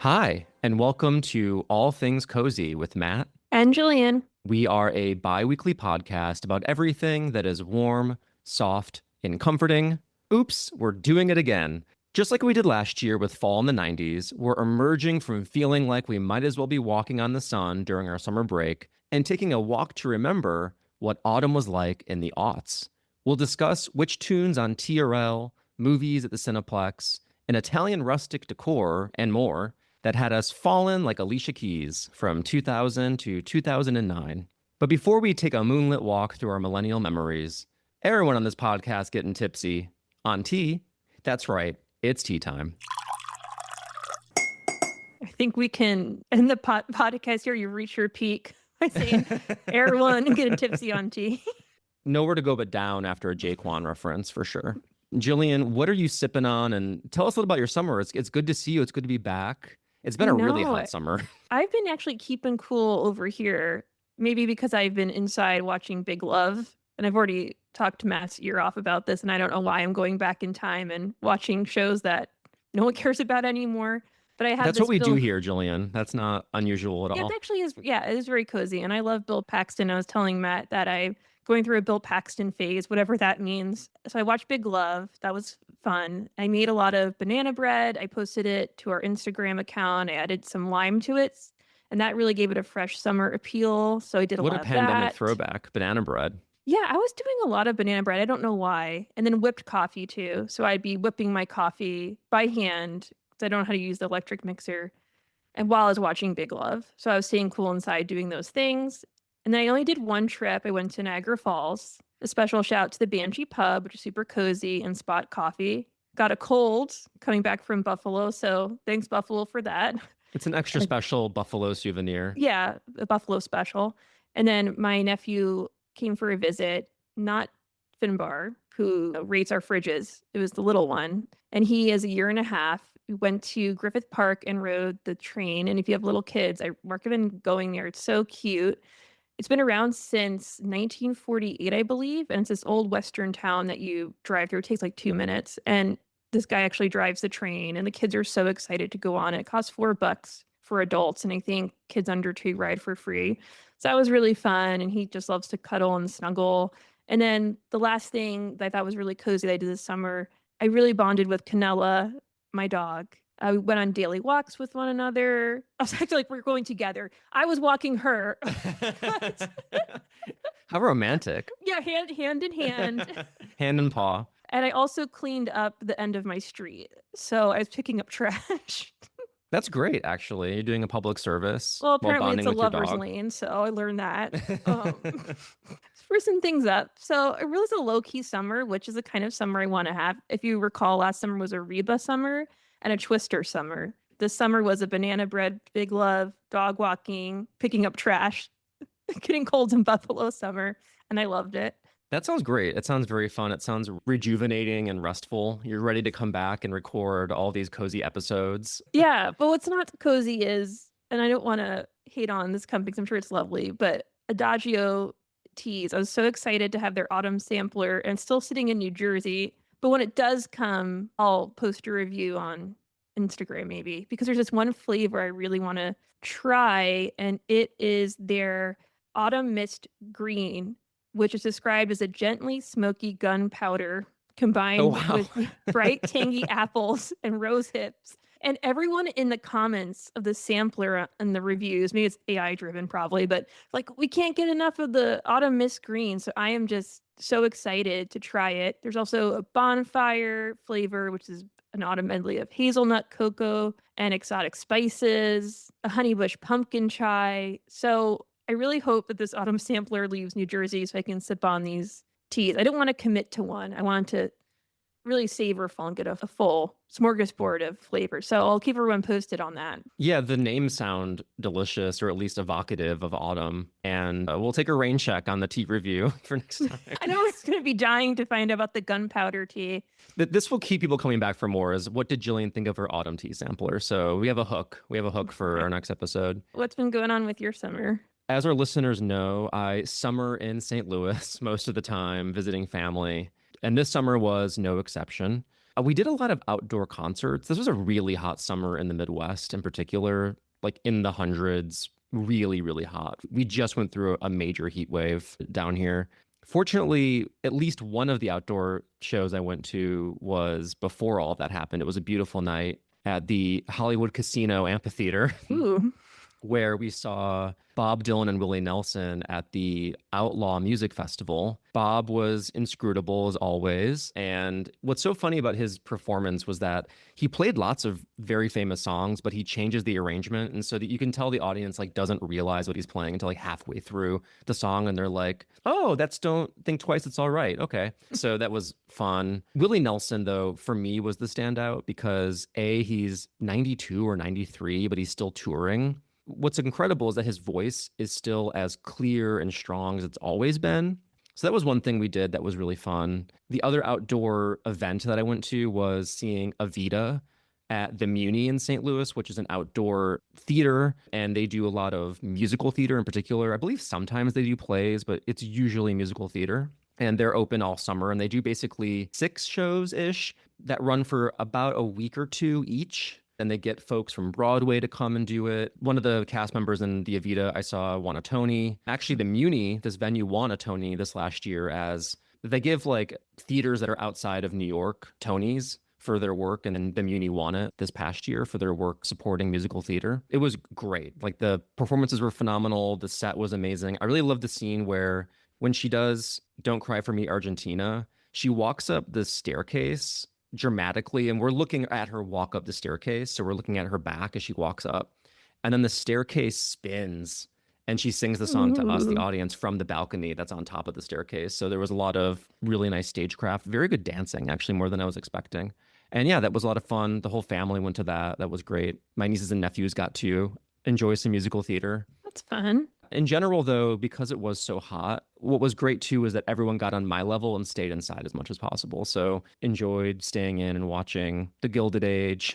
Hi, and welcome to All Things Cozy with Matt. And Gillian. We are a bi weekly podcast about everything that is warm, soft, and comforting. Oops, we're doing it again. Just like we did last year with fall in the 90s, we're emerging from feeling like we might as well be walking on the sun during our summer break and taking a walk to remember what autumn was like in the aughts. We'll discuss which tunes on TRL, movies at the Cineplex, an Italian rustic decor, and more that had us fallen like Alicia Keys from 2000 to 2009. But before we take a moonlit walk through our millennial memories, everyone on this podcast getting tipsy on tea. That's right, it's tea time. I think we can end the podcast here. You reach your peak by saying, everyone getting tipsy on tea. Nowhere to go but down after a Jaquan reference for sure. Jillian, what are you sipping on? And tell us a little about your summer. It's good to see you. It's good to be back. It's been I a really know. hot summer. I've been actually keeping cool over here. Maybe because I've been inside watching Big Love. And I've already talked to Matt's ear off about this. And I don't know why I'm going back in time and watching shows that no one cares about anymore. But I have That's what this we do Bill. here, Jillian. That's not unusual at Yeah, it all. actually is. Yeah, it is very cozy. And I love Bill Paxton. I was telling Matt that I'm going through a Bill Paxton phase, whatever that means. So I watched Big Love. That was fun. I made a lot of banana bread. I posted it to our Instagram account. I added some lime to it. And that really gave it a fresh summer appeal. So I did a What a lot of pandemic that. throwback. Banana bread. Yeah, I was doing a lot of banana bread. I don't know why. And then whipped coffee too. So I'd be whipping my coffee by hand because I don't know how to use the electric mixer and while I was watching Big Love. So I was staying cool inside doing those things. And then I only did one trip. I went to Niagara Falls. A special shout out to the Banshee Pub, which is super cozy, and Spot Coffee. Got a cold coming back from Buffalo. So thanks, Buffalo, for that. It's an extra special Buffalo souvenir. Yeah, a Buffalo special. And then my nephew came for a visit, not Finbar, who rates our fridges. It was the little one. And he is a year and a half. We went to Griffith Park and rode the train. And if you have little kids, I recommend going there. It's so cute. It's been around since 1948, I believe. And it's this old Western town that you drive through. It takes like 2 minutes. And this guy actually drives the train, and the kids are so excited to go on it. It costs $4 for adults, and I think kids under two ride for free. So that was really fun. And he just loves to cuddle and snuggle. And then the last thing that I thought was really cozy that I did this summer, I really bonded with Canella, my dog. We went on daily walks with one another. I was actually like, we're going together. I was walking her. How romantic. Yeah, hand in hand. Hand and paw. And I also cleaned up the end of my street. So I was picking up trash. That's great, actually. You're doing a public service Well, while apparently it's bonding a with your lover's dog. lane, so I learned that. Sprucing things up. So it really was a low-key summer, which is the kind of summer I want to have. If you recall, last summer was a Reba summer and a Twister summer. This summer was a banana bread, big love, dog walking, picking up trash, getting colds in Buffalo summer, and I loved it. That sounds great. It sounds very fun. It sounds rejuvenating and restful. You're ready to come back and record all these cozy episodes. Yeah, but what's not cozy is, and I don't want to hate on this company because I'm sure it's lovely, but Adagio Teas. I was so excited to have their autumn sampler and still sitting in New Jersey. But when it does come, I'll post a review on Instagram maybe because there's this one flavor I really want to try, and it is their autumn mist green, which is described as a gently smoky gunpowder Oh, combined wow. with bright tangy apples and rose hips. And everyone in the comments of the sampler and the reviews, maybe it's AI driven probably, but like we can't get enough of the autumn mist green. So I am just so excited to try it. There's also a bonfire flavor, which is an autumn medley of hazelnut, cocoa, and exotic spices, a honeybush pumpkin chai. So I really hope that this autumn sampler leaves New Jersey so I can sip on these teas. I don't want to commit to one. I want to really savorful and get a full smorgasbord of flavors. So I'll keep everyone posted on that. Yeah, the names sound delicious or at least evocative of autumn. And we'll take a rain check on the tea review for next time. I know it's going to be dying to find out about the gunpowder tea. This will keep people coming back for more is what did Jillian think of her autumn tea sampler? So we have a hook. We have a hook for our next episode. What's been going on with your summer? As our listeners know, I summer in St. Louis most of the time, visiting family. And this summer was no exception. We did a lot of outdoor concerts. This was a really hot summer in the Midwest in particular, like in the hundreds, really, really hot. We just went through a major heat wave down here. Fortunately, at least one of the outdoor shows I went to was before all of that happened. It was a beautiful night at the Hollywood Casino Amphitheater Ooh. where we saw Bob Dylan and Willie Nelson at the Outlaw Music Festival. Bob was inscrutable as always. And what's so funny about his performance was that he played lots of very famous songs, but he changes the arrangement. And so that you can tell the audience like doesn't realize what he's playing until like halfway through the song. And they're like, oh, that's Don't Think Twice, It's All Right. Okay. So that was fun. Willie Nelson, though, for me was the standout because A, he's 92 or 93, but he's still touring. What's incredible is that his voice is still as clear and strong as it's always been. So that was one thing we did that was really fun. The other outdoor event that I went to was seeing Evita at the Muni in St. Louis, which is an outdoor theater, and they do a lot of musical theater in particular. I believe sometimes they do plays, but it's usually musical theater. And they're open all summer, and they do basically 6 shows-ish that run for about a week or two each. And they get folks from Broadway to come and do it. One of the cast members in the Evita I saw won a Tony. Actually, the Muni, this venue, won a Tony this last year as they give like theaters that are outside of New York Tonys for their work. And then the Muni won it this past year for their work supporting musical theater. It was great. Like the performances were phenomenal. The set was amazing. I really love the scene where when she does Don't Cry for Me, Argentina, she walks up the staircase dramatically, and we're looking at her walk up the staircase, so we're looking at her back as she walks up, and then the staircase spins and she sings the song to us, the Ooh. audience, from the balcony that's on top of the staircase. So there was a lot of really nice stagecraft, very good dancing, actually, more than I was expecting. And yeah, that was a lot of fun. The whole family went to that. That was great. My nieces and nephews got to enjoy some musical theater. That's fun. In general, though, because it was so hot, what was great too is that everyone got on my level and stayed inside as much as possible. So enjoyed staying in and watching The Gilded Age.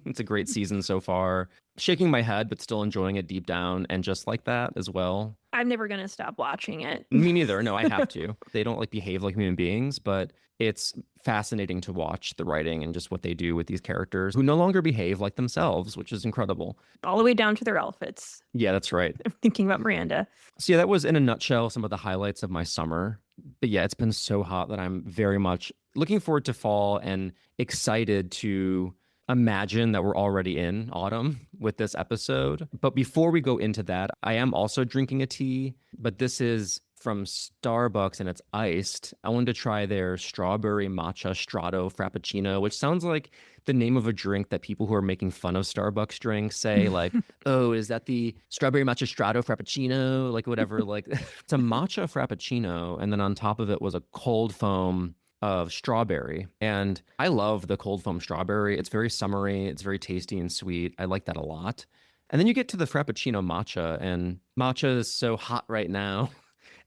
It's a great season so far. Shaking my head, but still enjoying it deep down. And just like that as well. I'm never going to stop watching it. Me neither. No, I have to. They don't like behave like human beings, but it's fascinating to watch the writing and just what they do with these characters who no longer behave like themselves, which is incredible. All the way down to their outfits. Yeah, that's right. I'm thinking about Miranda. So yeah, that was in a nutshell some of the highlights of my summer. But yeah, it's been so hot that I'm very much looking forward to fall and excited to imagine that we're already in autumn with this episode. But before we go into that, I am also drinking a tea, but this is from Starbucks and it's iced. I wanted to try their strawberry matcha strato frappuccino, which sounds like the name of a drink that people who are making fun of Starbucks drinks say, like, oh, is that the strawberry matcha strato frappuccino? Like whatever, like it's a matcha frappuccino. And then on top of it was a cold foam of strawberry. And I love the cold foam strawberry. It's very summery. It's very tasty and sweet. I like that a lot. And then you get to the frappuccino matcha, and matcha is so hot right now.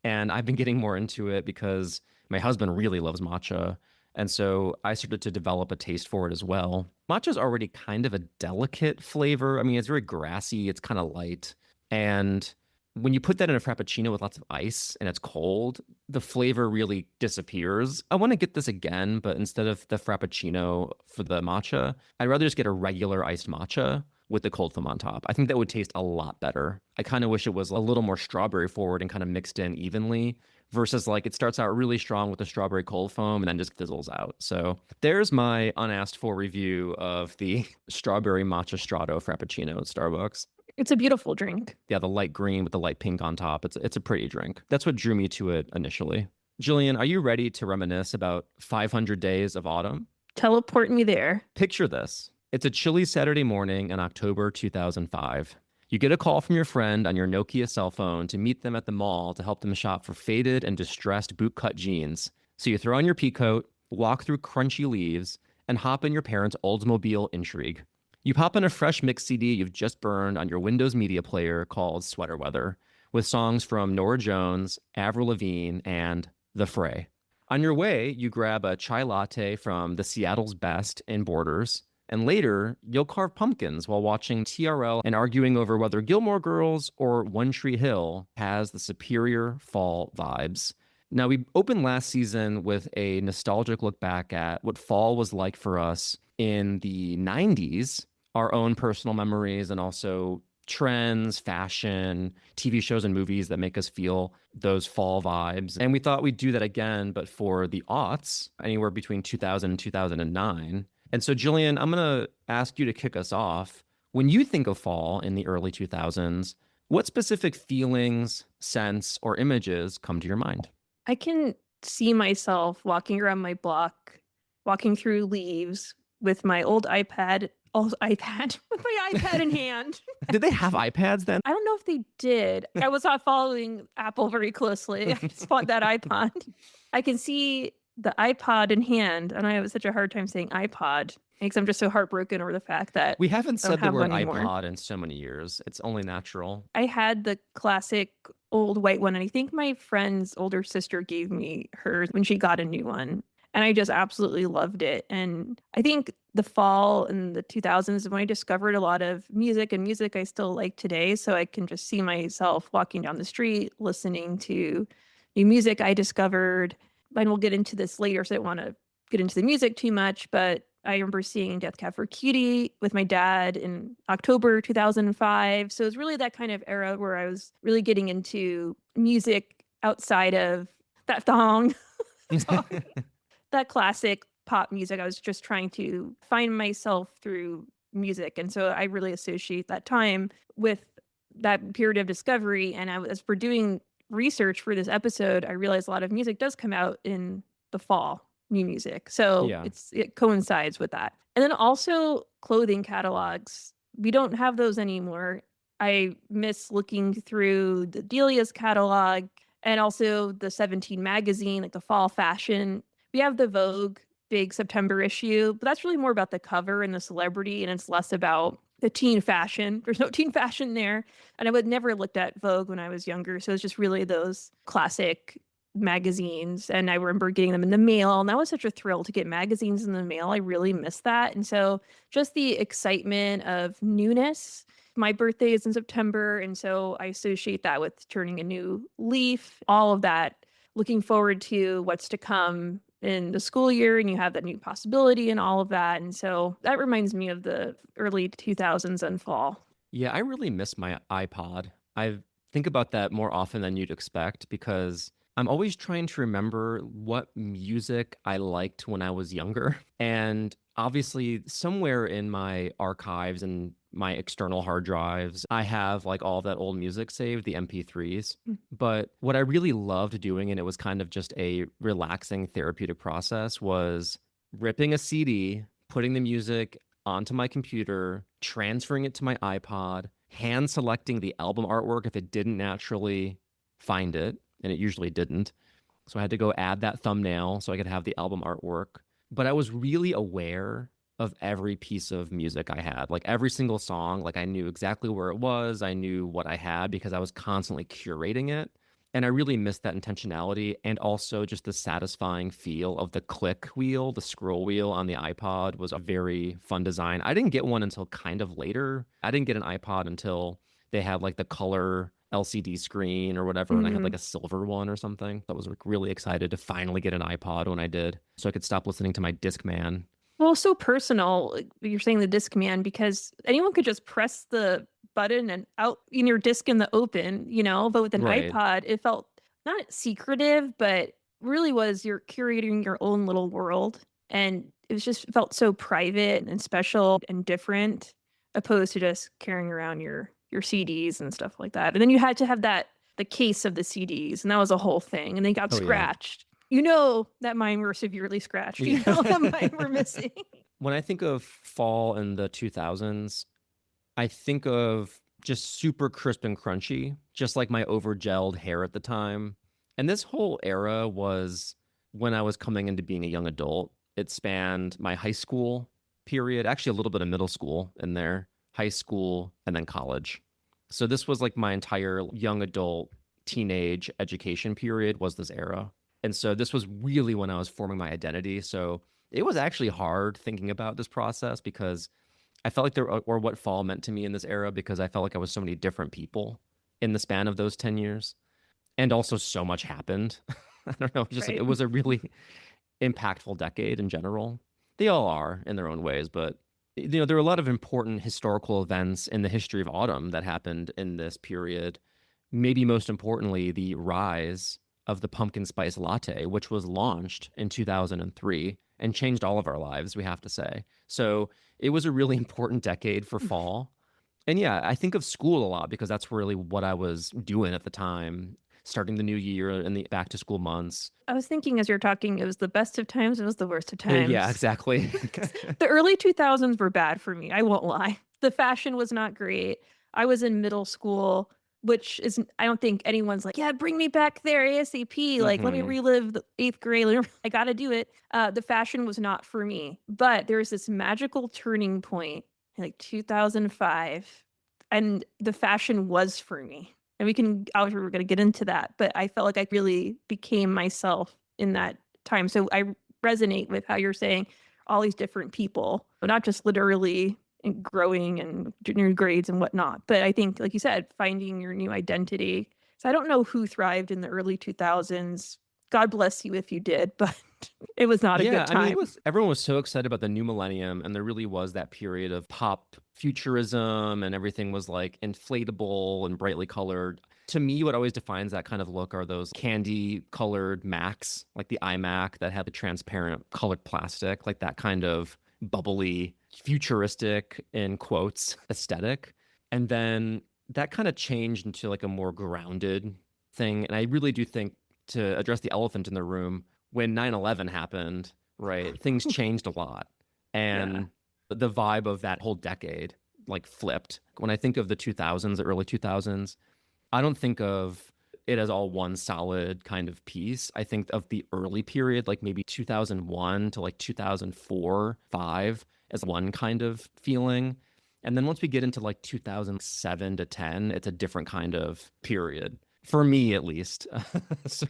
And I've been getting more into it because my husband really loves matcha. And so I started to develop a taste for it as well. Matcha is already kind of a delicate flavor. I mean, it's very grassy, it's kind of light. And when you put that in a frappuccino with lots of ice and it's cold, the flavor really disappears. I want to get this again, but instead of the frappuccino for the matcha, I'd rather just get a regular iced matcha with the cold foam on top. I think that would taste a lot better. I kind of wish it was a little more strawberry forward and kind of mixed in evenly versus like it starts out really strong with the strawberry cold foam and then just fizzles out. So there's my unasked for review of the strawberry matcha strato frappuccino at Starbucks. It's a beautiful drink. Yeah, the light green with the light pink on top. It's a pretty drink. That's what drew me to it initially. Gillian, are you ready to reminisce about 500 days of autumn? Teleport me there. Picture this. It's a chilly Saturday morning in October 2005. You get a call from your friend on your Nokia cell phone to meet them at the mall to help them shop for faded and distressed bootcut jeans. So you throw on your pea coat, walk through crunchy leaves, and hop in your parents' Oldsmobile Intrigue. You pop in a fresh mix CD you've just burned on your Windows media player called Sweater Weather, with songs from Norah Jones, Avril Lavigne, and The Fray. On your way, you grab a chai latte from the Seattle's Best in Borders, and later, you'll carve pumpkins while watching TRL and arguing over whether Gilmore Girls or One Tree Hill has the superior fall vibes. Now, we opened last season with a nostalgic look back at what fall was like for us in the 90s, our own personal memories, and also trends, fashion, TV shows, and movies that make us feel those fall vibes. And we thought we'd do that again, but for the aughts, anywhere between 2000 and 2009. And so, Jillian, I'm going to ask you to kick us off. When you think of fall in the early 2000s, what specific feelings, scents, or images come to your mind? I can see myself walking around my block, walking through leaves with my old iPad, with my iPad in hand. Did they have iPads then? I don't know if they did. I was not following Apple very closely. I just bought that iPod. I can see the iPod in hand, and I have such a hard time saying iPod because I'm just so heartbroken over the fact that We haven't I don't said the have word one anymore. iPod in so many years. It's only natural. I had the classic old white one, and I think my friend's older sister gave me hers when she got a new one. And I just absolutely loved it. And I think the fall in the 2000s is when I discovered a lot of music and music I still like today. So I can just see myself walking down the street, listening to new music I discovered. And we'll get into this later, so I don't want to get into the music too much, but I remember seeing Death Cab for Cutie with my dad in October 2005. So it was really that kind of era where I was really getting into music outside of that thong, song, that classic pop music. I was just trying to find myself through music. And so I really associate that time with that period of discovery. And as we're doing research for this episode, I realized a lot of music does come out in the fall, new music. So Yeah. it coincides with that. And then also clothing catalogs. We don't have those anymore. I miss looking through the Delia's catalog and also the 17 magazine, like the fall fashion. We have the Vogue big September issue, but that's really more about the cover and the celebrity, and it's less about the teen fashion. There's no teen fashion there. And I would never looked at Vogue when I was younger. So it's just really those classic magazines. And I remember getting them in the mail. And that was such a thrill to get magazines in the mail. I really miss that. And so just the excitement of newness. My birthday is in September. And so I associate that with turning a new leaf, all of that, looking forward to what's to come in the school year, and you have that new possibility and all of that. And so that reminds me of the early 2000s and fall. Yeah, I really miss my iPod. I think about that more often than you'd expect because I'm always trying to remember what music I liked when I was younger. And obviously, somewhere in my archives and my external hard drives, I have like all that old music saved, the MP3s. Mm. But what I really loved doing, and it was kind of just a relaxing therapeutic process, was ripping a CD, putting the music onto my computer, transferring it to my iPod, hand selecting the album artwork if it didn't naturally find it, and it usually didn't. So I had to go add that thumbnail so I could have the album artwork. But I was really aware of every piece of music I had, like every single song. Like I knew exactly where it was. I knew what I had because I was constantly curating it. And I really missed that intentionality and also just the satisfying feel of the click wheel, the scroll wheel on the iPod was a very fun design. I didn't get one until kind of later. I didn't get an iPod until they had like the color LCD screen or whatever, and I had Mhm. like a silver one or something. I was like really excited to finally get an iPod when I did, so I could stop listening to my Discman. Well, so personal. Like, you're saying the Discman because anyone could just press the button and out in your disc in the open, but with an Right. iPod, it felt not secretive, but really was you're curating your own little world. And it was just felt so private and special and different opposed to just carrying around your CDs and stuff like that. And then you had to have the case of the CDs, and that was a whole thing. And they got Oh yeah. scratched. You know that mine were severely scratched. You know that mine were missing. When I think of fall in the 2000s, I think of just super crisp and crunchy, just like my over gelled hair at the time. And this whole era was when I was coming into being a young adult. It spanned my high school period, actually a little bit of middle school in there, high school, and then college. So this was like my entire young adult teenage education period was this era. And so this was really when I was forming my identity. So it was actually hard thinking about this process because I felt like or what fall meant to me in this era because I felt like I was so many different people in the span of those 10 years. And also so much happened. I don't know, just like Right. it was a really impactful decade in general. They all are in their own ways, but there are a lot of important historical events in the history of autumn that happened in this period. Maybe most importantly, the rise of the pumpkin spice latte, which was launched in 2003 and changed all of our lives, we have to say. So it was a really important decade for fall. And yeah, I think of school a lot because that's really what I was doing at the time, starting the new year and the back to school months. I was thinking as you're talking, it was the best of times, it was the worst of Yeah, times. exactly. 'Cause the early 2000s were bad for me, I won't lie. The fashion was not great. I was in middle school, which is I don't think anyone's like, "Yeah, bring me back there ASAP, like, let me Hmm. relive the 8th grade, I gotta do it." The fashion was not for me, but there was this magical turning point in, like, 2005, and the fashion was for me. And we can obviously, we're gonna get into that, but I felt like I really became myself in that time, so I resonate with how you're saying all these different people, but not just literally in growing and junior grades and whatnot. But I think, like you said, finding your new identity. So I don't know who thrived in the early 2000s. God bless you if you did, but it was not a Yeah, good I mean, time. it was everyone was so excited about the new millennium, and there really was that period of pop futurism, and everything was like inflatable and brightly colored. To me, what always defines that kind of look are those candy colored Macs, like the iMac that had the transparent colored plastic, like that kind of bubbly, futuristic, in quotes, aesthetic. And then that kind of changed into like a more grounded thing. And I really do think, to address the elephant in the room, when 9/11 happened, right, things changed a lot. Yeah. And the vibe of that whole decade like flipped. When I think of the 2000s, the early 2000s, I don't think of it as all one solid kind of piece. I think of the early period, like maybe 2001 to like 2004, 5, as one kind of feeling. And then once we get into like 2007 to 10, it's a different kind of period. For me, at least. So,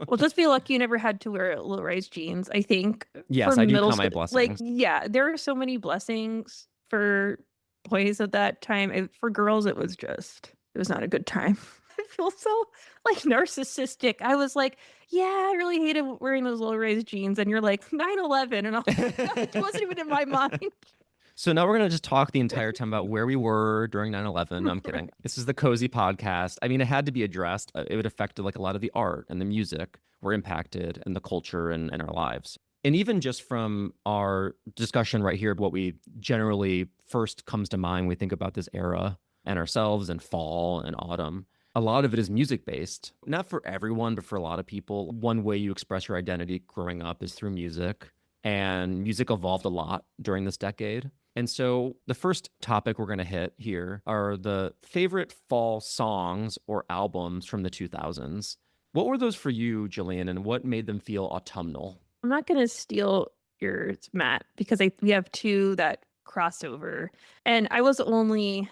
Well, just be lucky you never had to wear low-rise jeans, I think, for yes, I do middle count my school. Like, blessings. yeah, there are so many blessings for boys at that time. For girls, it was not a good time. I feel so like narcissistic. I was like, yeah, I really hated wearing those low-rise jeans. And you're like 9/11, and I'm like, it wasn't even in my mind. So now we're going to just talk the entire time about where we were during 9/11. No, I'm kidding. Right. This is the cozy podcast. I mean, it had to be addressed. It affected like a lot of the art and the music were impacted, and the culture and our lives. And even just from our discussion right here, what we generally first comes to mind when we think about this era and ourselves and fall and autumn, a lot of it is music based. Not for everyone, but for a lot of people. One way you express your identity growing up is through music. And music evolved a lot during this decade. And so the first topic we're going to hit here are the favorite fall songs or albums from the 2000s. What were those for you, Gillian, and what made them feel autumnal? I'm not gonna steal yours, Matt, because we have two that cross over. And I was only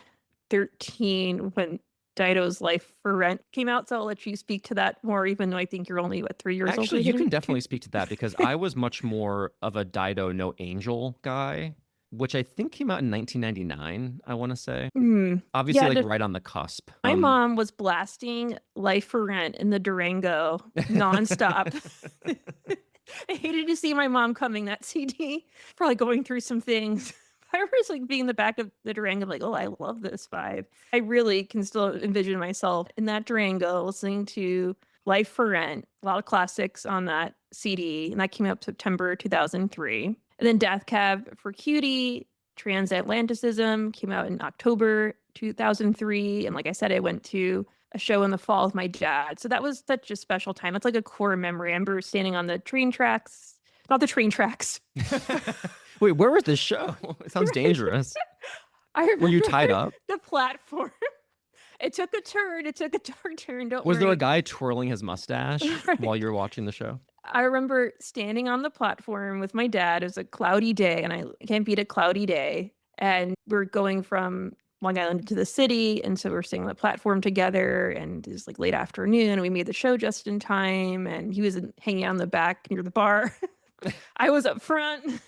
13 when Dido's Life for Rent came out, so I'll let you speak to that more, even though I think you're only, what, 3 years Actually, older you than can me too? definitely speak to that because I was much more of a Dido No Angel guy, which I think came out in 1999, I want to say. Mm. Obviously, Yeah, like right on the cusp. my mom was blasting Life for Rent in the Durango nonstop. I hated to see my mom coming that CD, probably going through some things. I remember just, like, being in the back of the Durango, like, "Oh, I love this vibe." I really can still envision myself in that Durango listening to Life for Rent, a lot of classics on that CD, and that came out September 2003. And then Death Cab for Cutie, Transatlanticism came out in October 2003, and like I said, I went to a show in the fall with my dad. So that was such a special time. That's like a core memory. I remember standing on the train tracks, not the train tracks. Wait, where was this show? It sounds Right? dangerous. I Were you remember tied up? the platform. It took a turn. It took a dark turn. Don't Was there a worry. guy twirling his mustache while Right. you were watching the show? I remember standing on the platform with my dad. It was a cloudy day, and I can't beat a cloudy day. And we're going from Long Island to the city, and so we're sitting on the platform together, and it was like late afternoon, and we made the show just in time. And he was hanging out in the back near the bar. I was up front,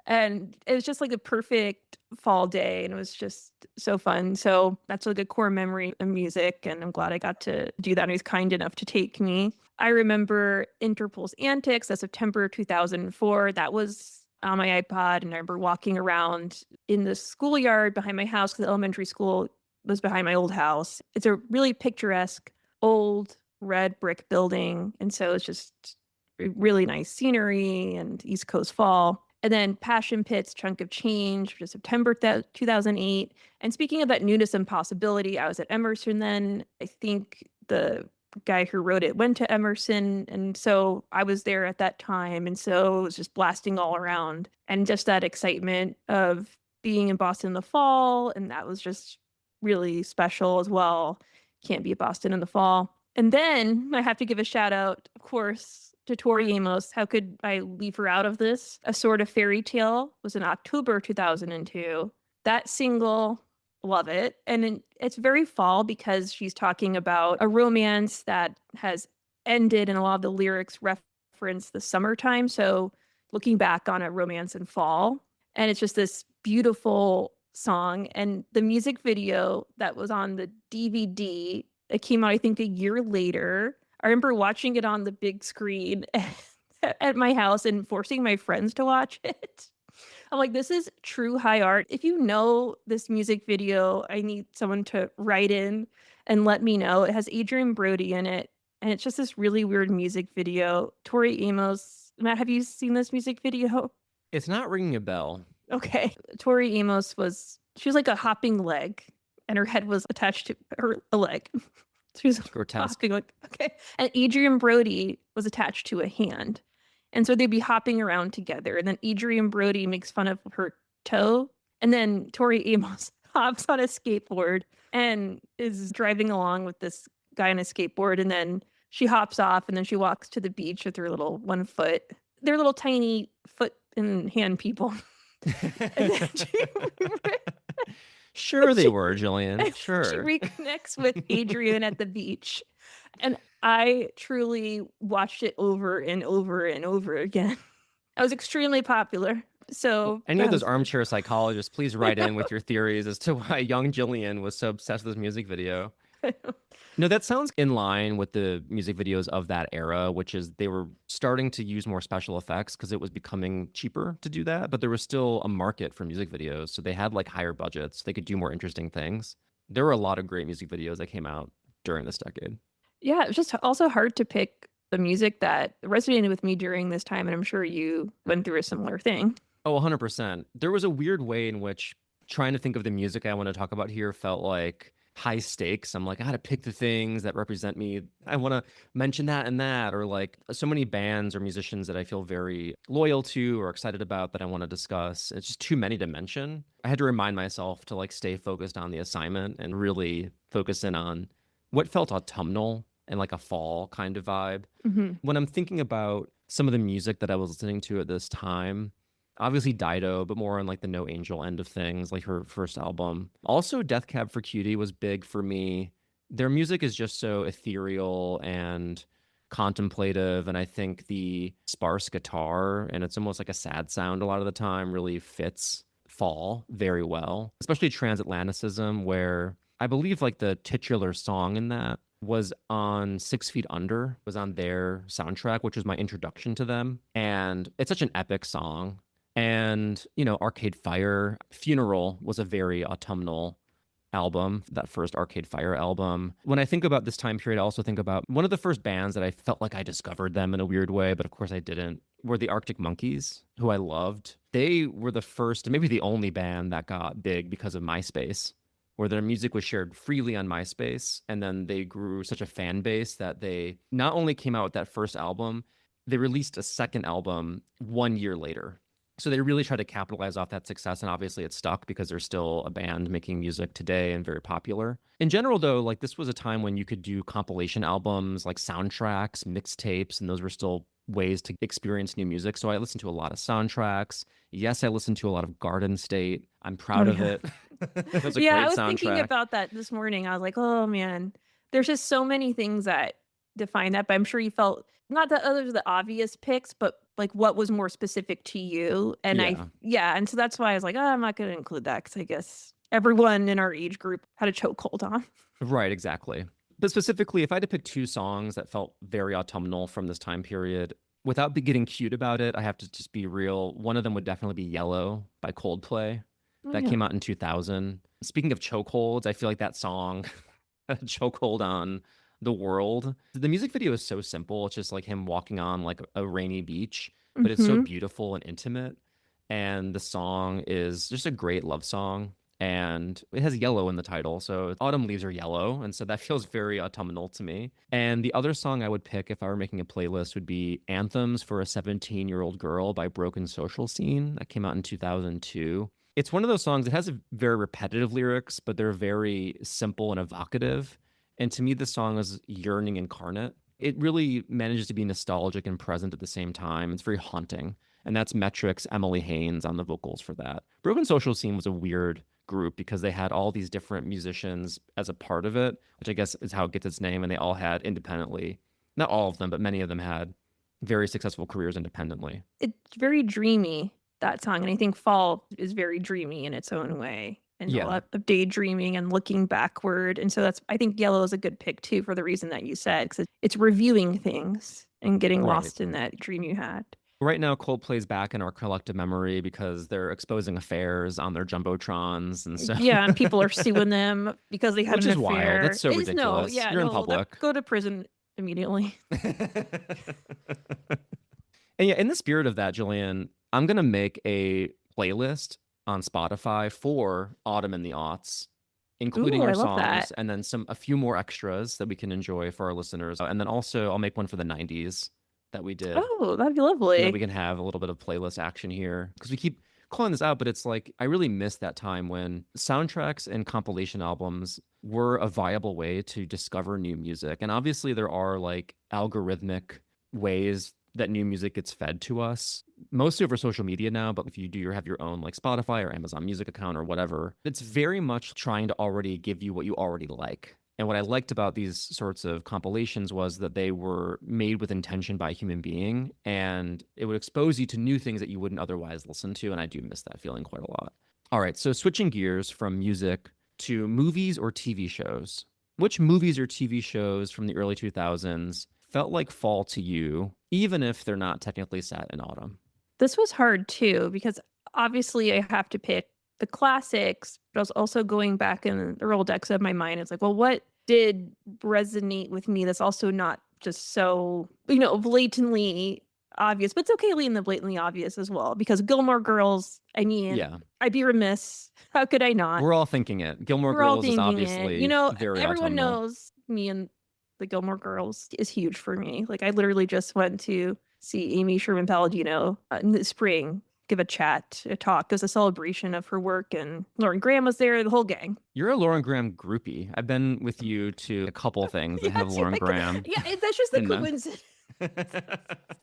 and it was just like a perfect fall day, and it was just so fun. So that's like a core memory of music, and I'm glad I got to do that. And he was kind enough to take me. I remember Interpol's Antics, that's September 2004. That was on my iPod, and I remember walking around in the schoolyard behind my house because the elementary school was behind my old house. It's a really picturesque old red brick building, and so it's just really nice scenery and East Coast fall. And then Passion Pit's Chunk of Change, which is September 2008. And speaking of that newness and possibility, I was at Emerson then. I think the guy who wrote it went to Emerson. And so I was there at that time. And so it was just blasting all around. And just that excitement of being in Boston in the fall. And that was just really special as well. Can't be at Boston in the fall. And then I have to give a shout out, of course, to Tori Amos. How could I leave her out of this? A Sort of Fairy Tale was in October 2002. That single, love it. And it's very fall because she's talking about a romance that has ended, and a lot of the lyrics reference the summertime. So looking back on a romance in fall. And it's just this beautiful song. And the music video that was on the DVD, it came out, I think, a year later. I remember watching it on the big screen at my house and forcing my friends to watch it. I'm like, this is true high art. If you know this music video, I need someone to write in and let me know. It has Adrian Brody in it, and it's just this really weird music video. Tori Amos. Matt, have you seen this music video? It's not ringing a bell. Okay. Tori Amos she was like a hopping leg, and her head was attached to a leg. She was Grotesque. hopping like, okay. And Adrian Brody was attached to a hand. And so they'd be hopping around together. And then Adrian Brody makes fun of her toe. And then Tori Amos hops on a skateboard and is driving along with this guy on a skateboard. And then she hops off, and then she walks to the beach with her little 1 foot. They're little tiny foot and hand people. Sure they were, Gillian. Sure. She reconnects with Adrian at the beach. And I truly watched it over and over and over again. I was extremely popular. So any of those armchair psychologists, please write in with your theories as to why young Gillian was so obsessed with this music video. No, that sounds in line with the music videos of that era, which is they were starting to use more special effects because it was becoming cheaper to do that. But there was still a market for music videos. So they had like higher budgets. They could do more interesting things. There were a lot of great music videos that came out during this decade. Yeah, it was just also hard to pick the music that resonated with me during this time. And I'm sure you went through a similar thing. Oh, 100%. There was a weird way in which trying to think of the music I want to talk about here felt like high stakes. I'm like, I got to pick the things that represent me. I want to mention that and that, or like so many bands or musicians that I feel very loyal to or excited about that I want to discuss. It's just too many to mention. I had to remind myself to like stay focused on the assignment and really focus in on what felt autumnal and like a fall kind of vibe. Mm-hmm. When I'm thinking about some of the music that I was listening to at this time, obviously Dido, but more on like the No Angel end of things, like her first album. Also, Death Cab for Cutie was big for me. Their music is just so ethereal and contemplative, and I think the sparse guitar, and it's almost like a sad sound a lot of the time, really fits fall very well, especially Transatlanticism, where I believe like the titular song in that was on 6 Feet Under, was on their soundtrack, which was my introduction to them. And it's such an epic song. And, you know, Arcade Fire, Funeral was a very autumnal album, that first Arcade Fire album. When I think about this time period, I also think about one of the first bands that I felt like I discovered them in a weird way, but of course I didn't, were the Arctic Monkeys, who I loved. They were the first, maybe the only band that got big because of MySpace, where their music was shared freely on MySpace. And then they grew such a fan base that they not only came out with that first album, they released a second album 1 year later. So they really tried to capitalize off that success, and obviously it stuck because they're still a band making music today and very popular. In general, though, like this was a time when you could do compilation albums, like soundtracks, mixtapes, and those were still ways to experience new music. So I listened to a lot of soundtracks. Yes, I listened to a lot of Garden State. I'm proud of it. It was a Yeah, great I was soundtrack. thinking about that this morning. I was like, oh man, there's just so many things that define that. But I'm sure you felt not that others are the obvious picks, but like what was more specific to you. And and so that's why I was like, oh, I'm not going to include that because I guess everyone in our age group had a chokehold on. Right, exactly. But specifically, if I had to pick two songs that felt very autumnal from this time period, without getting cute about it, I have to just be real. One of them would definitely be Yellow by Coldplay. Oh, That yeah. came out in 2000. Speaking of chokeholds, I feel like that song, a chokehold on the world. The music video is so simple. It's just like him walking on like a rainy beach, but it's so Hmm. beautiful and intimate. And the song is just a great love song. And it has yellow in the title. So autumn leaves are yellow. And so that feels very autumnal to me. And the other song I would pick if I were making a playlist would be Anthems for a 17-Year-Old Girl by Broken Social Scene. That came out in 2002. It's one of those songs that has very repetitive lyrics, but they're very simple and evocative. And to me, the song is yearning incarnate. It really manages to be nostalgic and present at the same time. It's very haunting. And that's Metric's Emily Haynes on the vocals for that. Broken Social Scene was a weird group because they had all these different musicians as a part of it, which I guess is how it gets its name. And they all had independently, not all of them, but many of them had very successful careers independently. It's very dreamy, that song. And I think Fall is very dreamy in its own way. And a Yeah, lot of daydreaming and looking backward. And so I think Yellow is a good pick too, for the reason that you said, because it's reviewing things and getting right. lost in that dream you had. Right now, Coldplay's back in our collective memory because they're exposing affairs on their jumbotrons, and so Yeah, and people are suing them because they had which an is wild. That's affair. so It's no, ridiculous. yeah, You're in no, public. go to prison immediately. And yeah, in the spirit of that, Julian, I'm gonna make a playlist on Spotify for Autumn in the Aughts, including Ooh, our I love songs, that. and then a few more extras that we can enjoy for our listeners. And then also I'll make one for the 90s that we did, Oh, that'd be so that we lovely. can have a little bit of playlist action here. Because we keep calling this out, but it's like I really miss that time when soundtracks and compilation albums were a viable way to discover new music. And obviously there are like algorithmic ways that new music gets fed to us, mostly over social media now. But if you do have your own like Spotify or Amazon Music account or whatever, it's very much trying to already give you what you already like. And what I liked about these sorts of compilations was that they were made with intention by a human being, and it would expose you to new things that you wouldn't otherwise listen to. And I do miss that feeling quite a lot. All right, so switching gears from music to movies or TV shows. Which movies or TV shows from the early 2000s felt like fall to you, even if they're not technically set in autumn? This was hard too, because obviously I have to pick the classics, but I was also going back in the Rolodex of my mind. It's like, well, what did resonate with me that's also not just so, blatantly obvious, but it's okay leaving the blatantly obvious as well, because Gilmore Girls, I mean, Yeah, I'd be remiss. How could I not? we're all thinking it. Gilmore We're all Girls is thinking it. obviously very Everyone autumnal. knows me and the Gilmore Girls is huge for me. Like, I literally just went to see Amy Sherman Palladino in the spring, give a chat, a talk. It was a celebration of her work, and Lauren Graham was there, the whole gang. You're a Lauren Graham groupie. I've been with you to a couple things that Yeah, have Lauren Graham that's just the in them. coincidence.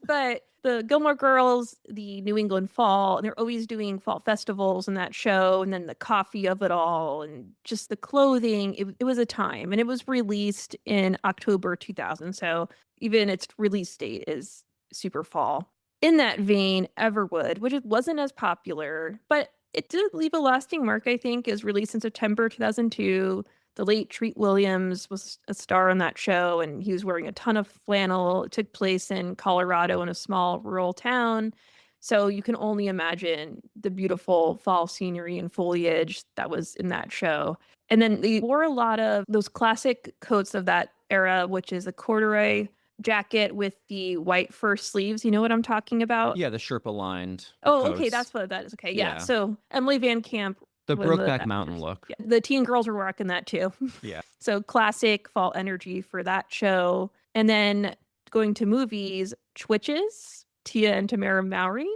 But the Gilmore Girls, the New England Fall, and they're always doing fall festivals in that show, and then the coffee of it all, and just the clothing. It was a time, and it was released in October 2000. So even its release date is super fall. In that vein, Everwood, which it wasn't as popular, but it did leave a lasting mark, I think, is released in September 2002. The late Treat Williams was a star on that show, and he was wearing a ton of flannel. It took place in Colorado in a small rural town. So you can only imagine the beautiful fall scenery and foliage that was in that show. And then they wore a lot of those classic coats of that era, which is a corduroy jacket with the white fur sleeves. You know what I'm talking about? Yeah, the Sherpa lined Oh, okay, coats. that's what that is. Okay, yeah. Yeah, So Emily Van Camp, the one of the Brokeback Mountain actors. look. Yeah, the teen girls were rocking that too. Yeah, So classic fall energy for that show. And then going to movies, Twitches, Tia and Tamara Mowry,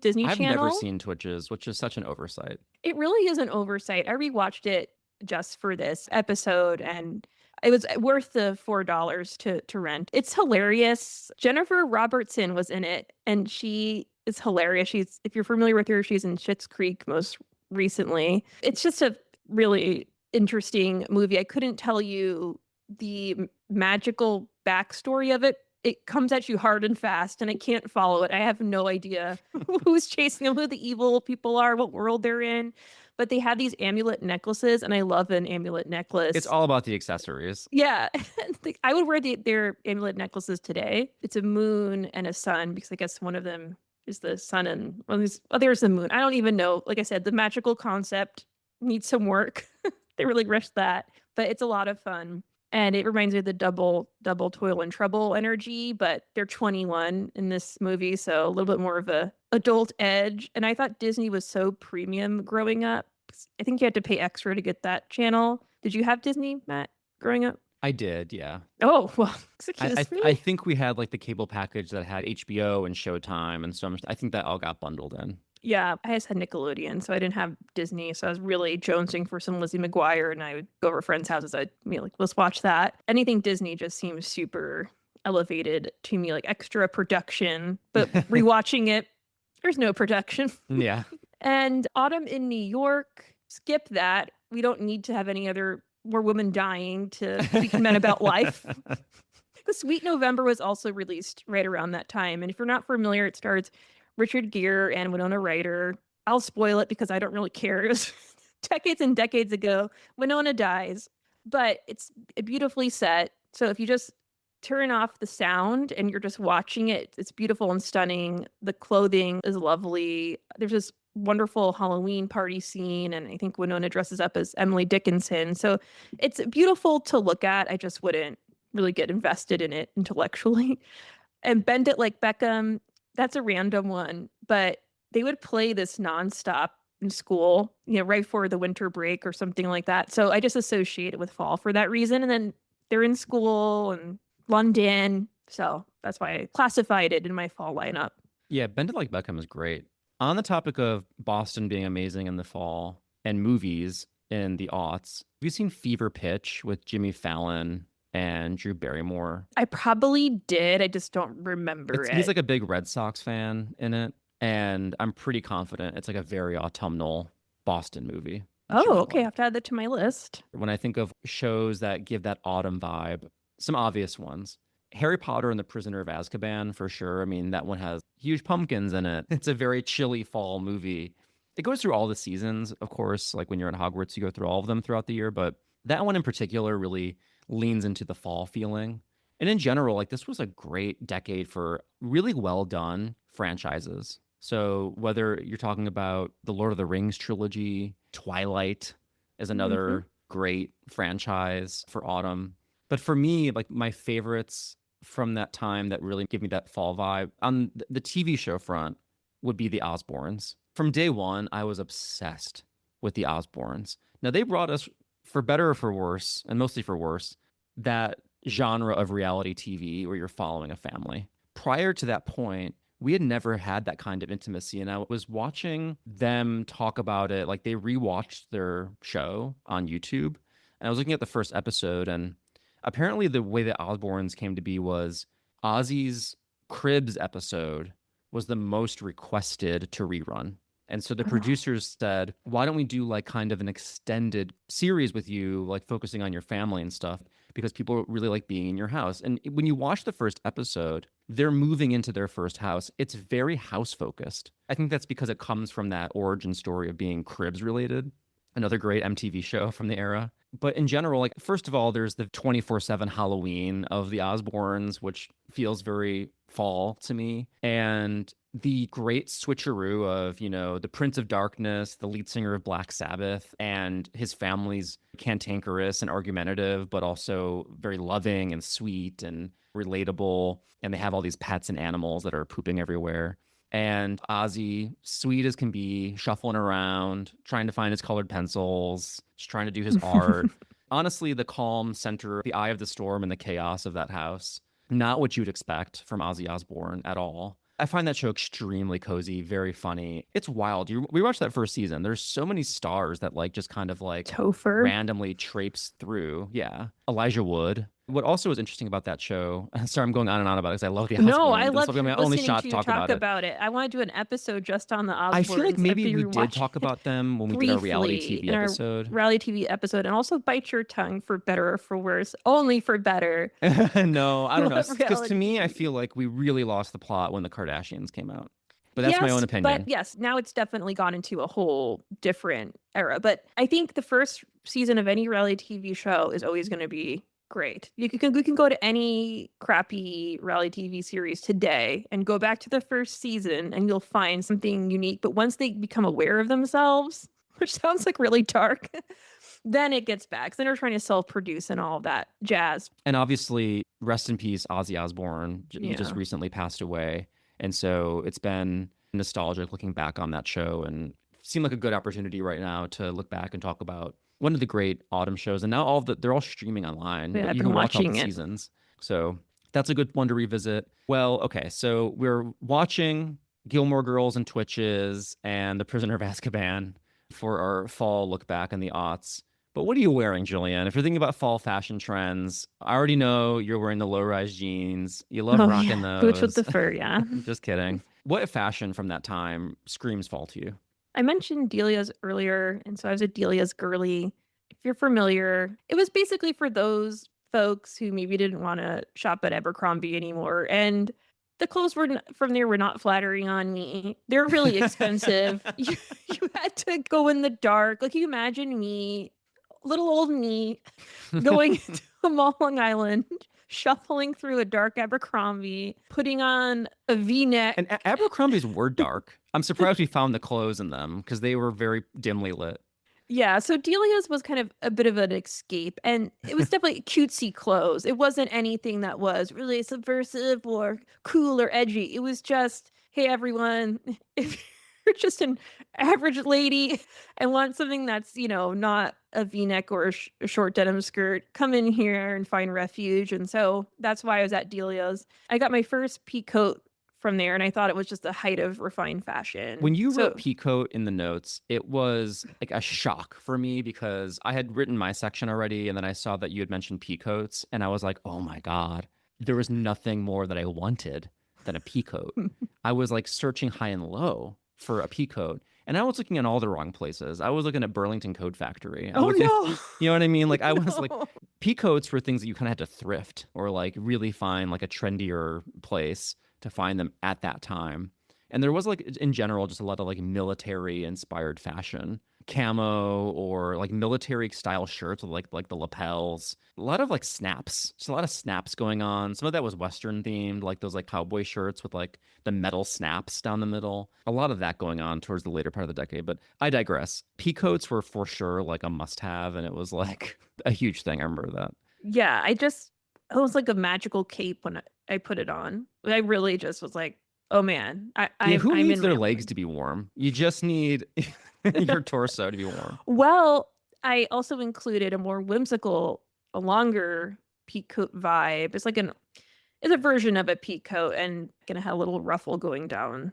Disney I've never Channel. seen Twitches, which is such an oversight. It really is an oversight. I rewatched it just for this episode, and it was worth the $4 to rent. It's hilarious. Jennifer Robertson was in it, and she is hilarious. She's, if you're familiar with her, she's in Schitt's Creek most recently. It's just a really interesting movie. I couldn't tell you the magical backstory of it. It comes at you hard and fast, and I can't follow it. I have no idea who's chasing them, who the evil people are, what world they're in. But they had these amulet necklaces, and I love an amulet It's necklace. all about the accessories. Yeah, I would wear their amulet necklaces today. It's a moon and a sun because I guess one of them is the sun and well, there's the moon. I don't even know. Like I said, the magical concept needs some work. They really rushed that, but it's a lot of fun. And it reminds me of the double toil and trouble energy, but they're 21 in this movie, so a little bit more of a adult edge. And I thought Disney was so premium growing up. I think you had to pay extra to get that channel. Did you have Disney, Matt, growing up? I did, yeah. Oh, well, I excuse I me. think we had like the cable package that had HBO and Showtime and so much. I think that all got bundled in. Yeah, I just had Nickelodeon, so I didn't have Disney. So I was really jonesing for some Lizzie McGuire, and I would go over friends' houses. I'd be like, let's watch that. Anything Disney just seems super elevated to me, like extra production. But rewatching it, there's no production. Yeah. And Autumn in New York, skip that. We don't need to have any other more women dying to speak to men about life. The Sweet November was also released right around that time. And if you're not familiar, it stars Richard Gere and Winona Ryder. I'll spoil it because I don't really care. It was decades and decades ago. Winona dies, but it's beautifully set. So if you just turn off the sound and you're just watching it, it's beautiful and stunning. The clothing is lovely. There's this wonderful Halloween party scene, and I think Winona dresses up as Emily Dickinson. So it's beautiful to look at. I just wouldn't really get invested in it intellectually. And Bend It Like Beckham, that's a random one, but they would play this nonstop in school, right before the winter break or something like that. So I just associate it with fall for that reason. And then they're in school and London. So that's why I classified it in my fall lineup. Yeah, Bend It Like Beckham is great. On the topic of Boston being amazing in the fall and movies in the aughts, have you seen Fever Pitch with Jimmy Fallon and Drew Barrymore? I probably did. I just don't remember He's it. like a big Red Sox fan in it, and I'm pretty confident it's like a very autumnal Boston movie that you're Oh, gonna okay. I like. have to add that to my list. When I think of shows that give that autumn vibe, some obvious ones. Harry Potter and the Prisoner of Azkaban, for sure. I mean, that one has huge pumpkins in it. It's a very chilly fall movie. It goes through all the seasons, of course. Like when you're at Hogwarts, you go through all of them throughout the year. But that one in particular really leans into the fall feeling. And in general, like this was a great decade for really well done franchises. So whether you're talking about the Lord of the Rings trilogy, Twilight is Hmm. another great franchise for autumn. But for me, like my favorites from that time that really give me that fall vibe on the TV show front would be the Osbournes. From day one, I was obsessed with the Osbournes. Now they brought us, for better or for worse, and mostly for worse, that genre of reality TV where you're following a family. Prior to that point, we had never had that kind of intimacy. And I was watching them talk about it. Like they rewatched their show on YouTube. And I was looking at the first episode, and apparently the way that Osbournes came to be was Ozzy's Cribs episode was the most requested to rerun. And so the Oh. producers said, why don't we do like kind of an extended series with you, like focusing on your family and stuff? Because people really like being in your house. And when you watch the first episode, they're moving into their first house. It's very house focused. I think that's because it comes from that origin story of being Cribs related, another great MTV show from the era. But in general, like, first of all, there's the 24/7 Halloween of the Osbournes, which feels very fall to me. And the great switcheroo of, the Prince of Darkness, the lead singer of Black Sabbath, and his family's cantankerous and argumentative, but also very loving and sweet and relatable. And they have all these pets and animals that are pooping everywhere. And Ozzy, sweet as can be, shuffling around, trying to find his colored pencils, just trying to do his art. Honestly, the calm center, the eye of the storm, and the chaos of that house. Not what you'd expect from Ozzy Osbourne at all. I find that show extremely cozy, very funny. It's wild. We watched that first season. There's so many stars that like just kind of like Topher. randomly traipse through. Yeah. Elijah Wood. What also is interesting about that show, sorry, I'm going on and on about it because I love the No, I Osbournes, and this will loved be my only listening shot to to you talk talk about it. about it. I want to do an episode just on the I feel like Osbournes maybe after we you did watch talk it about them when we did our reality briefly TV in our episode. reality TV episode, and also bite your tongue for better or for worse, only for better. No, I don't know. Love Because to reality me, I TV. feel like we really lost the plot when the Kardashians came out. But that's my own Yes, but opinion. yes, now it's definitely gone into a whole different era. But I think the first season of any reality TV show is always going to be great. We can go to any crappy reality TV series today and go back to the first season and you'll find something unique. But once they become aware of themselves, which sounds like really dark, then it gets bad. 'Cause then they're trying to self-produce and all that jazz. And obviously, rest in peace, Ozzy Osbourne. He just Yeah. recently passed away. And so it's been nostalgic looking back on that show and seemed like a good opportunity right now to look back and talk about one of the great autumn shows. And now they're all streaming online. Yeah, I've You been can watch all the watching it. seasons. So that's a good one to revisit. Well, okay. So we're watching Gilmore Girls and Twitches and The Prisoner of Azkaban for our fall look back in the aughts. But what are you wearing, Julian? If you're thinking about fall fashion trends, I already know you're wearing the low-rise jeans. You love Oh rocking yeah, boots with those. the fur, yeah. Just kidding. What fashion from that time screams fall to you? I mentioned Delia's earlier, and so I was a Delia's girly. If you're familiar, it was basically for those folks who maybe didn't want to shop at Abercrombie anymore. And the clothes from there were not flattering on me. They're really expensive. You had to go in the dark. Like you imagine me, little old me, going to Mall Long Island, shuffling through a dark Abercrombie, putting on a V-neck. And Abercrombie's were dark. I'm surprised we found the clothes in them because they were very dimly lit. Yeah, so Delia's was kind of a bit of an escape, and it was definitely cutesy clothes. It wasn't anything that was really subversive or cool or edgy. It was just, hey, everyone, if you're just an average lady and want something that's, not a V-neck or a short denim skirt, come in here and find refuge. And so that's why I was at Delia's. I got my first pea coat from there, and I thought it was just the height of refined fashion. When you wrote So peacoat in the notes, it was like a shock for me because I had written my section already, and then I saw that you had mentioned peacoats, and I was like, oh my God, there was nothing more that I wanted than a peacoat. I was like searching high and low for a peacoat, and I was looking in all the wrong places. I was looking at Burlington Coat Factory. I oh looked at, no. you know what I mean? Like I was like, No. peacoats were things that you kind of had to thrift or like really find like a trendier place to find them at that time. And there was like in general just a lot of like military inspired fashion, camo or like military style shirts with like the lapels. A lot of like snaps. Just a lot of snaps going on. Some of that was Western themed, like those like cowboy shirts with like the metal snaps down the middle. A lot of that going on towards the later part of the decade. But I digress. Peacoats were for sure like a must have, and it was like a huge thing. I remember that. Yeah, it was like a magical cape when I put it on. I really just was like, "Oh man, Yeah, who I'm needs in my their legs element." to be warm? You just need your torso to be warm. Well, I also included a more whimsical, a longer peacoat vibe. It's a version of a peacoat and gonna have a little ruffle going down.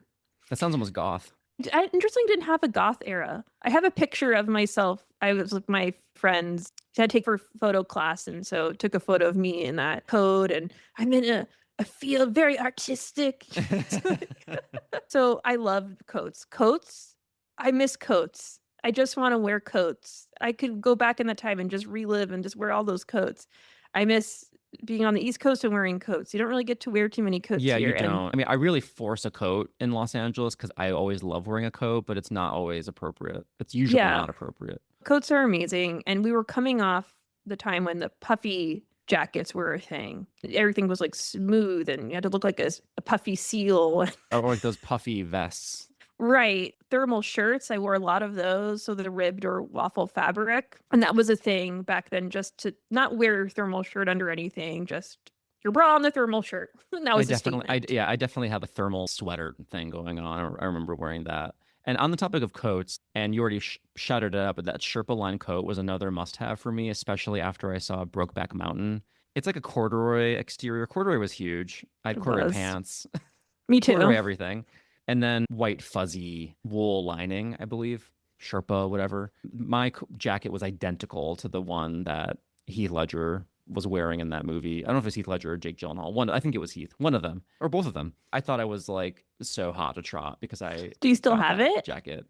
That sounds almost goth. I interestingly didn't have a goth era. I have a picture of myself. I was with my friends. I had to take for photo class, and so took a photo of me in that coat, and I'm in a field very artistic. So I love coats. Coats, I miss coats. I just want to wear coats. I could go back in the time and just relive and just wear all those coats. I miss being on the East Coast and wearing coats. You don't really get to wear too many coats Yeah, here, you and don't. I mean, I really force a coat in Los Angeles because I always love wearing a coat, but it's not always appropriate. It's usually yeah, not appropriate. coats are amazing, and we were coming off the time when the puffy jackets were a thing. Everything was like smooth, and you had to look like a puffy seal. Or like those puffy vests. Right. Thermal shirts, I wore a lot of those, so the ribbed or waffle fabric. And that was a thing back then, just to not wear your thermal shirt under anything, just your bra on the thermal shirt. And that was a statement. I definitely have a thermal sweater thing going on. I remember wearing that. And on the topic of coats, and you already shouted it out, but that Sherpa line coat was another must-have for me, especially after I saw Brokeback Mountain. It's like a corduroy exterior. Corduroy was huge. I had It corduroy was. pants, Me corduroy too. everything, and then white fuzzy wool lining, I believe, Sherpa, whatever. My jacket was identical to the one that Heath Ledger was wearing in that movie. I don't know if it's Heath Ledger or Jake Gyllenhaal. One, I think it was Heath. One of them, or both of them. I thought I was like so hot to trot because I Do you still got have that it? jacket.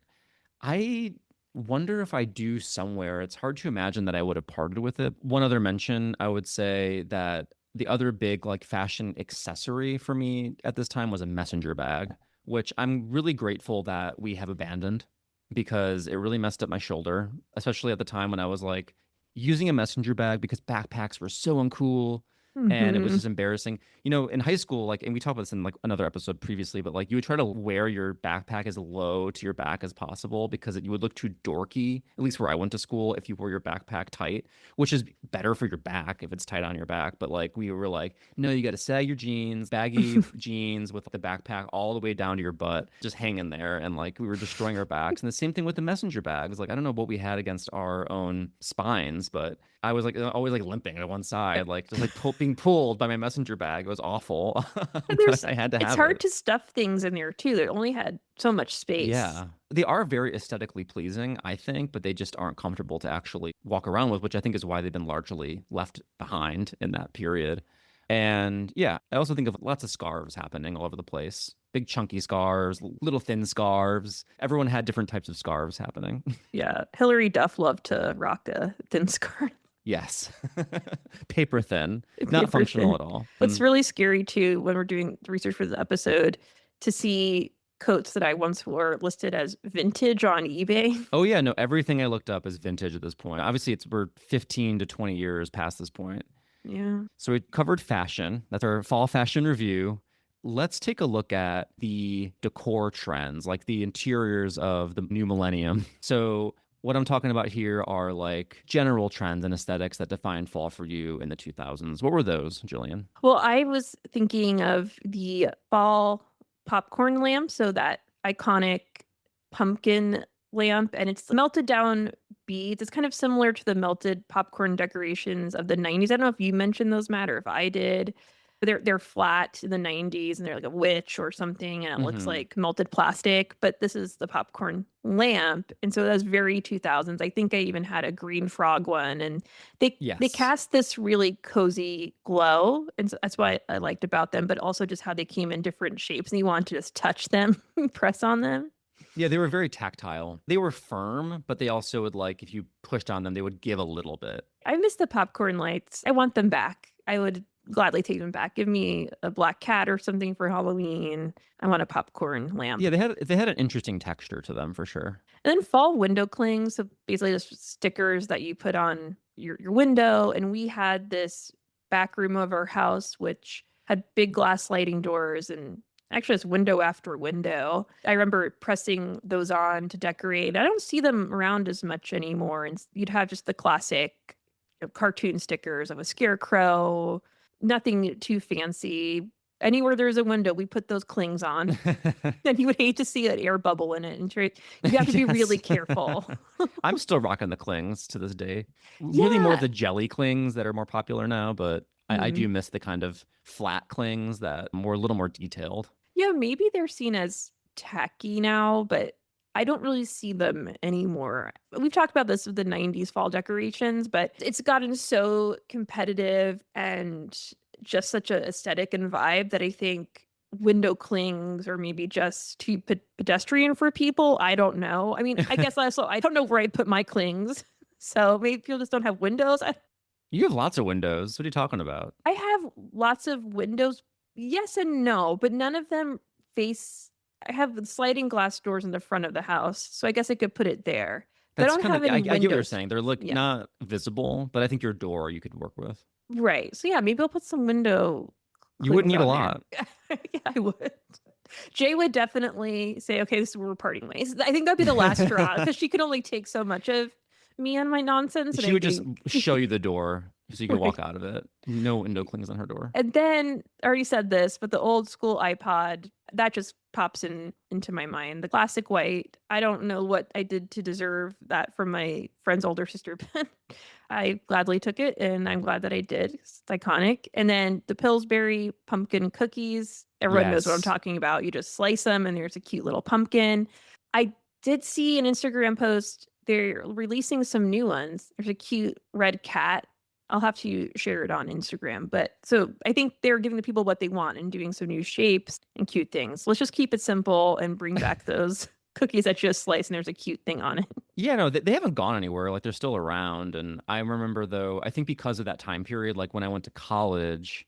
I wonder if I do somewhere. It's hard to imagine that I would have parted with it. One other mention, I would say that the other big like fashion accessory for me at this time was a messenger bag, which I'm really grateful that we have abandoned because it really messed up my shoulder, especially at the time when I was like using a messenger bag because backpacks were so uncool and it was Hmm. just embarrassing. You know, in high school, like, and we talked about this in like another episode previously, but like you would try to wear your backpack as low to your back as possible because you would look too dorky, at least where I went to school, if you wore your backpack tight, which is better for your back if it's tight on your back. But like we were like, no, you got to sag your jeans, baggy jeans with the backpack all the way down to your butt, just hanging there. And like we were destroying our backs. And the same thing with the messenger bags. Like I don't know what we had against our own spines, but I was like always like limping to one side, like just like being pulled by my messenger bag. It was awful, And but there's I had to it's have hard it. to stuff things in there too. They only had so much space. Yeah. They are very aesthetically pleasing, I think, but they just aren't comfortable to actually walk around with, which I think is why they've been largely left behind in that period. And yeah, I also think of lots of scarves happening all over the place. Big chunky scarves, little thin scarves. Everyone had different types of scarves happening. Yeah, Hillary Duff loved to rock a thin scarf. Yes. Paper thin, not Paper functional thin. at all. What's really scary too when we're doing the research for the episode to see coats that I once wore listed as vintage on eBay. Oh yeah, no, everything I looked up is vintage at this point. Obviously, we're 15 to 20 years past this point. Yeah. So we covered fashion. That's our fall fashion review. Let's take a look at the decor trends, like the interiors of the new millennium. So what I'm talking about here are like general trends and aesthetics that define fall for you in the 2000s. What were those, Jillian? Well, I was thinking of the fall popcorn lamp, so that iconic pumpkin lamp, and it's melted down beads. It's kind of similar to the melted popcorn decorations of the 90s. I don't know if you mentioned those, Matt, or if I did. But they're flat in the 90s and they're like a witch or something, and it looks Hmm. like melted plastic. But this is the popcorn lamp. And so that's very 2000s. I think I even had a green frog one. And they Yes. cast this really cozy glow, and so that's what I liked about them, but also just how they came in different shapes, and you want to just touch them, press on them. Yeah, they were very tactile. They were firm, but they also would like if you pushed on them, they would give a little bit. I miss the popcorn lights. I want them back. I would gladly take them back. Give me a black cat or something for Halloween. I want a popcorn lamp. Yeah, they had an interesting texture to them for sure. And then fall window clings, so basically just stickers that you put on your window. And we had this back room of our house which had big glass sliding doors, and actually it's window after window. I remember pressing those on to decorate. I don't see them around as much anymore. And you'd have just the classic, cartoon stickers of a scarecrow, nothing too fancy. Anywhere there's a window, we put those clings on. And you would hate to see an air bubble in it. And you have to be really Yes. careful. I'm still rocking the clings to this day. Really more of Yeah. the jelly clings that are more popular now, but I Mm. do miss the kind of flat clings that were a little more detailed. Yeah, maybe they're seen as tacky now, but I don't really see them anymore. We've talked about this with the 90s fall decorations, but it's gotten so competitive and just such a aesthetic and vibe that I think window clings or maybe just too pedestrian for people. I don't know. I mean, I guess also I don't know where I put my clings. So maybe people just don't have windows. You have lots of windows. What are you talking about? I have lots of windows. Yes and no, but none of them face. I have the sliding glass doors in the front of the house, so I guess I could put it there. But I That's don't kind have of I any get what you're windows. saying. They're like Yeah, not visible, but I think your door you could work with. right. So yeah, maybe I'll put some window You wouldn't clings need a on there. lot. Yeah, I would. Jay would definitely say, "Okay, this is where we're parting ways." I think that'd be the last straw because she could only take so much of me and my nonsense, and She I would just think show you the door so you could right. walk out of it. No window clings on her door. And then I already said this, but the old school iPod, that just pops into my mind. The classic white. I don't know what I did to deserve that from my friend's older sister, but I gladly took it and I'm glad that I did. It's iconic. And then the Pillsbury pumpkin cookies. Everyone knows what I'm Yes. talking about. You just slice them and there's a cute little pumpkin. I did see an Instagram post. They're releasing some new ones. There's a cute red cat. I'll have to share it on Instagram. But so I think they're giving the people what they want and doing some new shapes and cute things. Let's just keep it simple and bring back those cookies that you just slice and there's a cute thing on it. Yeah, no, they haven't gone anywhere. Like they're still around. And I remember though, I think because of that time period, like when I went to college,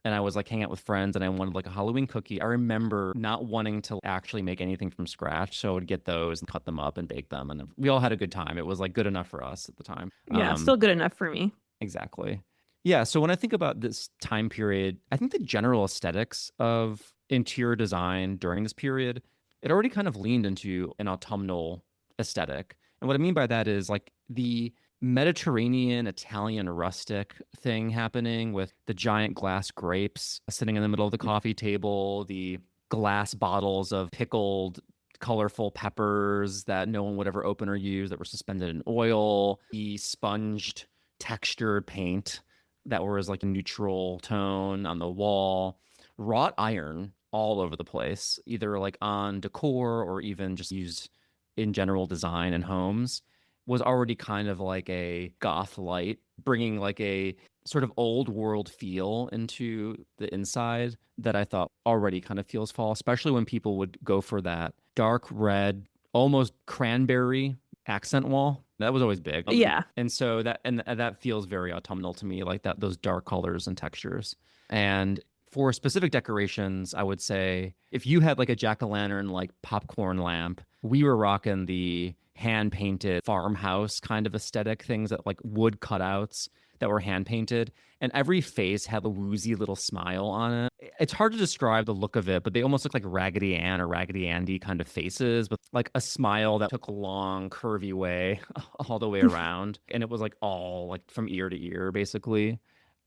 and I was like hanging out with friends and I wanted like a Halloween cookie, I remember not wanting to actually make anything from scratch. So I would get those and cut them up and bake them. And we all had a good time. It was like good enough for us at the time. Yeah, still good enough for me. Exactly. Yeah. So when I think about this time period, I think the general aesthetics of interior design during this period, it already kind of leaned into an autumnal aesthetic. And what I mean by that is like the Mediterranean Italian rustic thing happening with the giant glass grapes sitting in the middle of the coffee table, the glass bottles of pickled colorful peppers that no one would ever open or use that were suspended in oil, the sponged textured paint that was like a neutral tone on the wall, wrought iron all over the place, either like on decor or even just used in general design in homes, was already kind of like a goth light, bringing like a sort of old world feel into the inside that I thought already kind of feels fall, especially when people would go for that dark red, almost cranberry accent wall. That was always big. Yeah. And so that feels very autumnal to me, like that those dark colors and textures. And for specific decorations, I would say if you had like a jack-o'-lantern like popcorn lamp, we were rocking the hand painted farmhouse kind of aesthetic things that like wood cutouts that were hand painted, and every face had a woozy little smile on it. It's hard to describe the look of it, but they almost look like Raggedy Ann or Raggedy Andy kind of faces with like a smile that took a long, curvy way all the way around. And it was like all like from ear to ear, basically,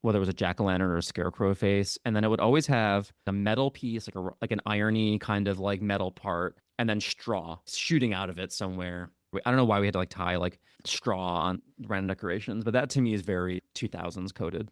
whether it was a jack-o'-lantern or a scarecrow face. And then it would always have a metal piece, like an irony kind of like metal part, and then straw shooting out of it somewhere. I don't know why we had to like tie like straw on random decorations, but that to me is very 2000s coded.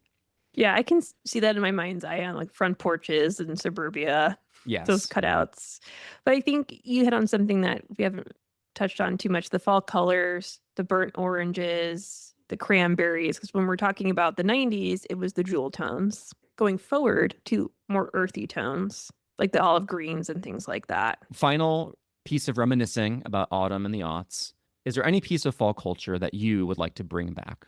Yeah, I can see that in my mind's eye on like front porches in suburbia, those Yes. cutouts. But I think you hit on something that we haven't touched on too much, the fall colors, the burnt oranges, the cranberries. Because when we're talking about the 90s, it was the jewel tones. Going forward to more earthy tones, like the olive greens and things like that. Final piece of reminiscing about autumn and the aughts. Is there any piece of fall culture that you would like to bring back?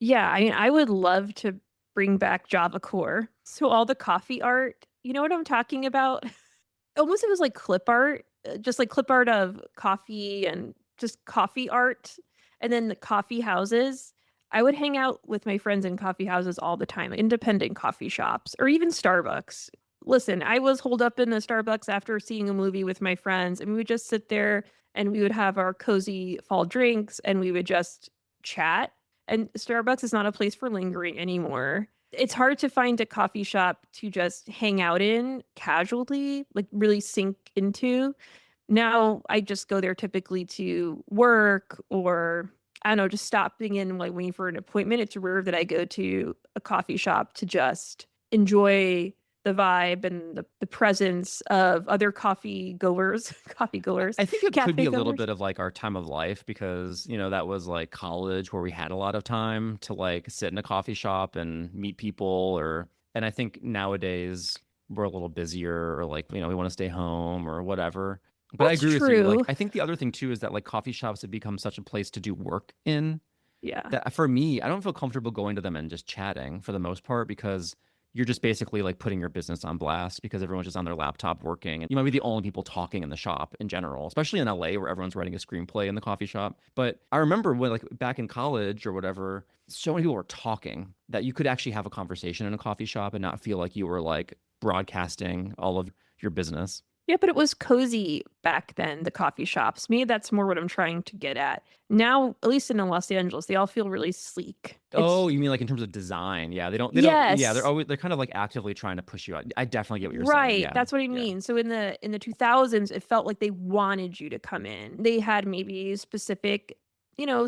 Yeah, I mean, I would love to bring back Java Core. So all the coffee art, you know what I'm talking about? Almost it was like clip art, just like clip art of coffee and just coffee art. And then the coffee houses. I would hang out with my friends in coffee houses all the time, independent coffee shops or even Starbucks. Listen, I was holed up in the Starbucks after seeing a movie with my friends, and we would just sit there and we would have our cozy fall drinks and we would just chat. And Starbucks is not a place for lingering anymore. It's hard to find a coffee shop to just hang out in casually, like really sink into. Now I just go there typically to work or I don't know, just stopping in like waiting for an appointment. It's rare that I go to a coffee shop to just enjoy the vibe and the presence of other coffee goers, coffee goers, I think it could be cafe a little goers. bit of like our time of life because, that was like college where we had a lot of time to like sit in a coffee shop and meet people and I think nowadays we're a little busier or like, we want to stay home or whatever. But I That's agree with you. Like, true. I think the other thing too is that like coffee shops have become such a place to do work in Yeah. that for me, I don't feel comfortable going to them and just chatting for the most part because you're just basically like putting your business on blast because everyone's just on their laptop working. And you might be the only people talking in the shop in general, especially in LA where everyone's writing a screenplay in the coffee shop. But I remember when like back in college or whatever, so many people were talking that you could actually have a conversation in a coffee shop and not feel like you were like broadcasting all of your business. Yeah, but it was cozy back then, the coffee shops. Maybe that's more what I'm trying to get at. Now, at least in Los Angeles, they all feel really sleek. Oh, It's you mean like in terms of design? Yeah, yeah, yes, they're kind of like actively trying to push you out. I definitely get what you're saying. right. Yeah. That's what I Yeah. mean. So in the 2000s, it felt like they wanted you to come in. They had maybe specific,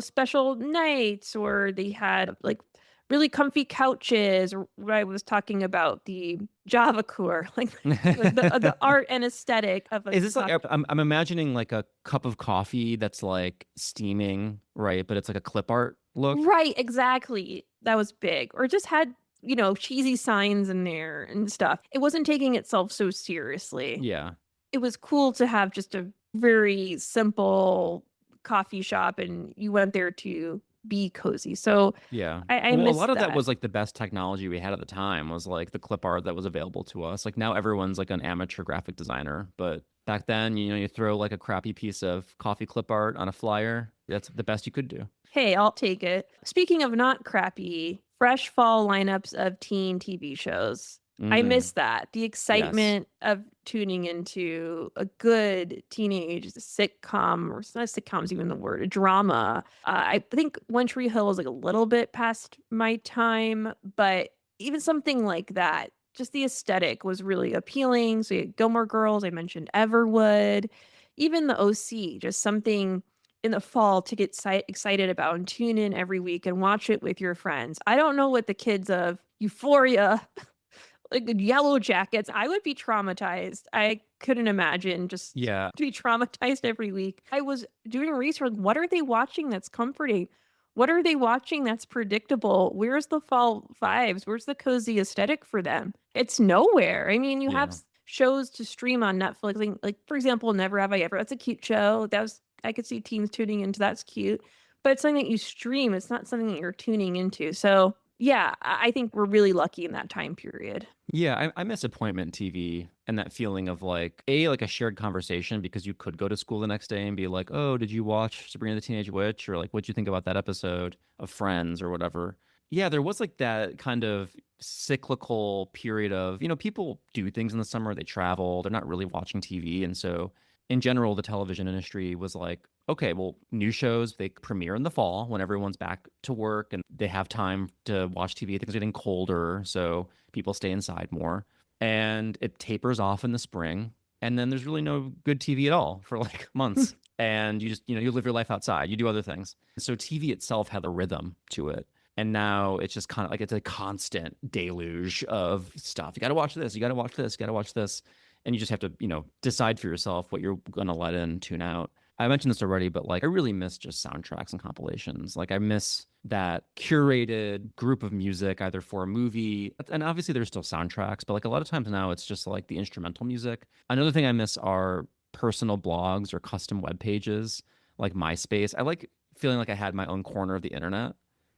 special nights or they had like really comfy couches or what I was talking about, the Java core, like the art and aesthetic of a Is this like coffee. I'm imagining like a cup of coffee that's like steaming, right? But it's like a clip art look. Right, exactly. That was big. Or just had, cheesy signs in there and stuff. It wasn't taking itself so seriously. Yeah. It was cool to have just a very simple coffee shop and you went there to be cozy. So Yeah. I Well, a miss lot of that that. was like the best technology we had at the time was like the clip art that was available to us. Like now everyone's like an amateur graphic designer, but back then, you throw like a crappy piece of coffee clip art on a flyer. That's the best you could do. Hey, I'll take it. Speaking of not crappy, fresh fall lineups of teen TV shows. I Mm, miss that. The yes. excitement of tuning into a good teenage sitcom, or it's not sitcom's even the word, a drama. I think One Tree Hill was like a little bit past my time, but even something like that, just the aesthetic was really appealing. So you had Gilmore Girls, I mentioned Everwood, even the OC, just something in the fall to get excited about and tune in every week and watch it with your friends. I don't know what the kids of Euphoria, like the Yellow Jackets, I would be traumatized. I couldn't imagine just Yeah. to be traumatized every week. I was doing research. What are they watching that's comforting? What are they watching that's predictable? Where's the fall vibes? Where's the cozy aesthetic for them? It's nowhere. I mean, you have Yeah. shows to stream on Netflix, like for example, Never Have I Ever. That's a cute show. That was I could see teens tuning into. That's cute, but it's something that you stream. It's not something that you're tuning into. So yeah, I think we're really lucky in that time period. Yeah, I miss appointment TV and that feeling of like a shared conversation because you could go to school the next day and be like, "Oh, did you watch Sabrina the Teenage Witch?" Or like, "What'd you think about that episode of Friends?" or whatever. Yeah, there was like that kind of cyclical period of, people do things in the summer, they travel, they're not really watching TV. And so, in general, the television industry was like, okay, well, new shows, they premiere in the fall when everyone's back to work and they have time to watch TV. Things are getting colder. So, people stay inside more and it tapers off in the spring and then there's really no good TV at all for like months and you just you live your life outside, you do other things. So TV itself had a rhythm to it, and now it's just kind of like it's a constant deluge of stuff. You got to watch this, you got to watch this, you got to watch this, and you just have to decide for yourself what you're going to let in, tune out. I mentioned this already, but like I really miss just soundtracks and compilations. Like I miss that curated group of music either for a movie, and obviously there's still soundtracks, but like a lot of times now it's just like the instrumental music. Another thing I miss are personal blogs or custom web pages like MySpace. I like feeling like I had my own corner of the internet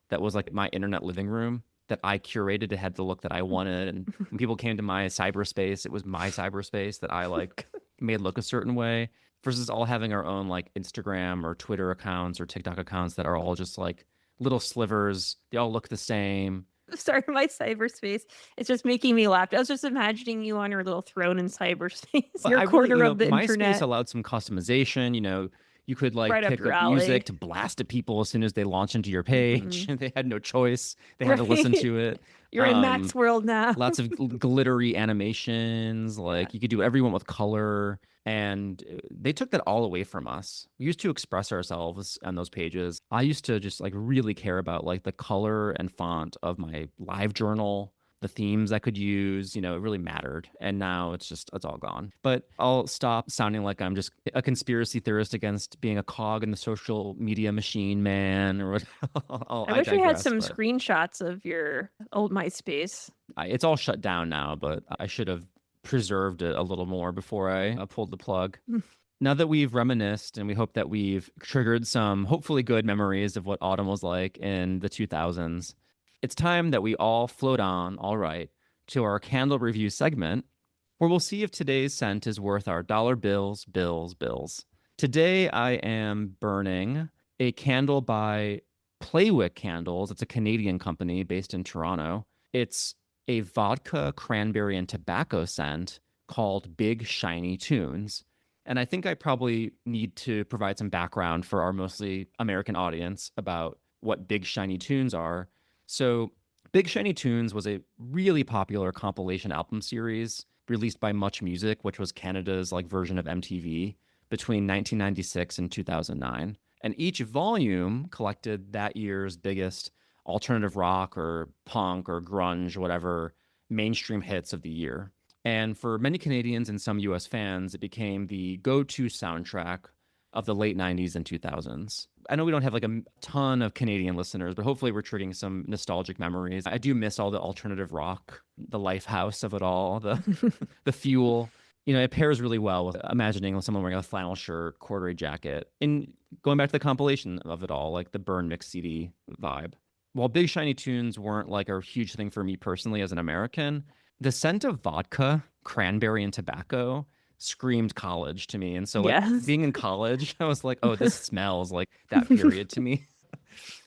that was like my internet living room that I curated. It had the look that I wanted. And when people came to my cyberspace, it was my cyberspace that I like made look a certain way versus all having our own like Instagram or Twitter accounts or TikTok accounts that are all just like little slivers. They all look the same. Sorry, my cyberspace. It's just making me laugh. I was just imagining you on your little throne in cyberspace, But your I really, corner of the MySpace internet, allowed some customization. You could like right up pick your up music alley. to blast at people as soon as they launch into your page. Hmm. They had no choice. They had to listen Right. to it. You're in Um, Matt's world now. Lots of glittery animations. Yeah. Like you could do everyone with color. And they took that all away from us. We used to express ourselves on those pages. I used to just like really care about like the color and font of my live journal, the themes I could use, it really mattered. And now it's all gone. But I'll stop sounding like I'm just a conspiracy theorist against being a cog in the social media machine, man, or what. I I wish we had digress, some but screenshots of your old MySpace. it's all shut down now, but I should have preserved it a little more before I pulled the plug. Now that we've reminisced and we hope that we've triggered some hopefully good memories of what autumn was like in the 2000s, it's time that we all float on, all right, to our candle review segment where we'll see if today's scent is worth our dollar bills, bills, bills. Today I am burning a candle by Playwick Candles. It's a Canadian company based in Toronto. It's a vodka, cranberry, and tobacco scent called Big Shiny Tunes. And I think I probably need to provide some background for our mostly American audience about what Big Shiny Tunes are. So, Big Shiny Tunes was a really popular compilation album series released by Much Music, which was Canada's like version of MTV between 1996 and 2009. And each volume collected that year's biggest alternative rock or punk or grunge, whatever mainstream hits of the year. And for many Canadians and some US fans, it became the go to soundtrack of the late 90s and 2000s. I know we don't have like a ton of Canadian listeners, but hopefully we're triggering some nostalgic memories. I do miss all the alternative rock, the life house of it all, the fuel. It pairs really well with imagining someone wearing a flannel shirt, corduroy jacket. And going back to the compilation of it all, like the Burn Mix CD vibe. While Big Shiny Tunes weren't like a huge thing for me personally as an American, the scent of vodka, cranberry, and tobacco screamed college to me. And so, like, Yes. being in college, I was like, oh, this smells like that period to me.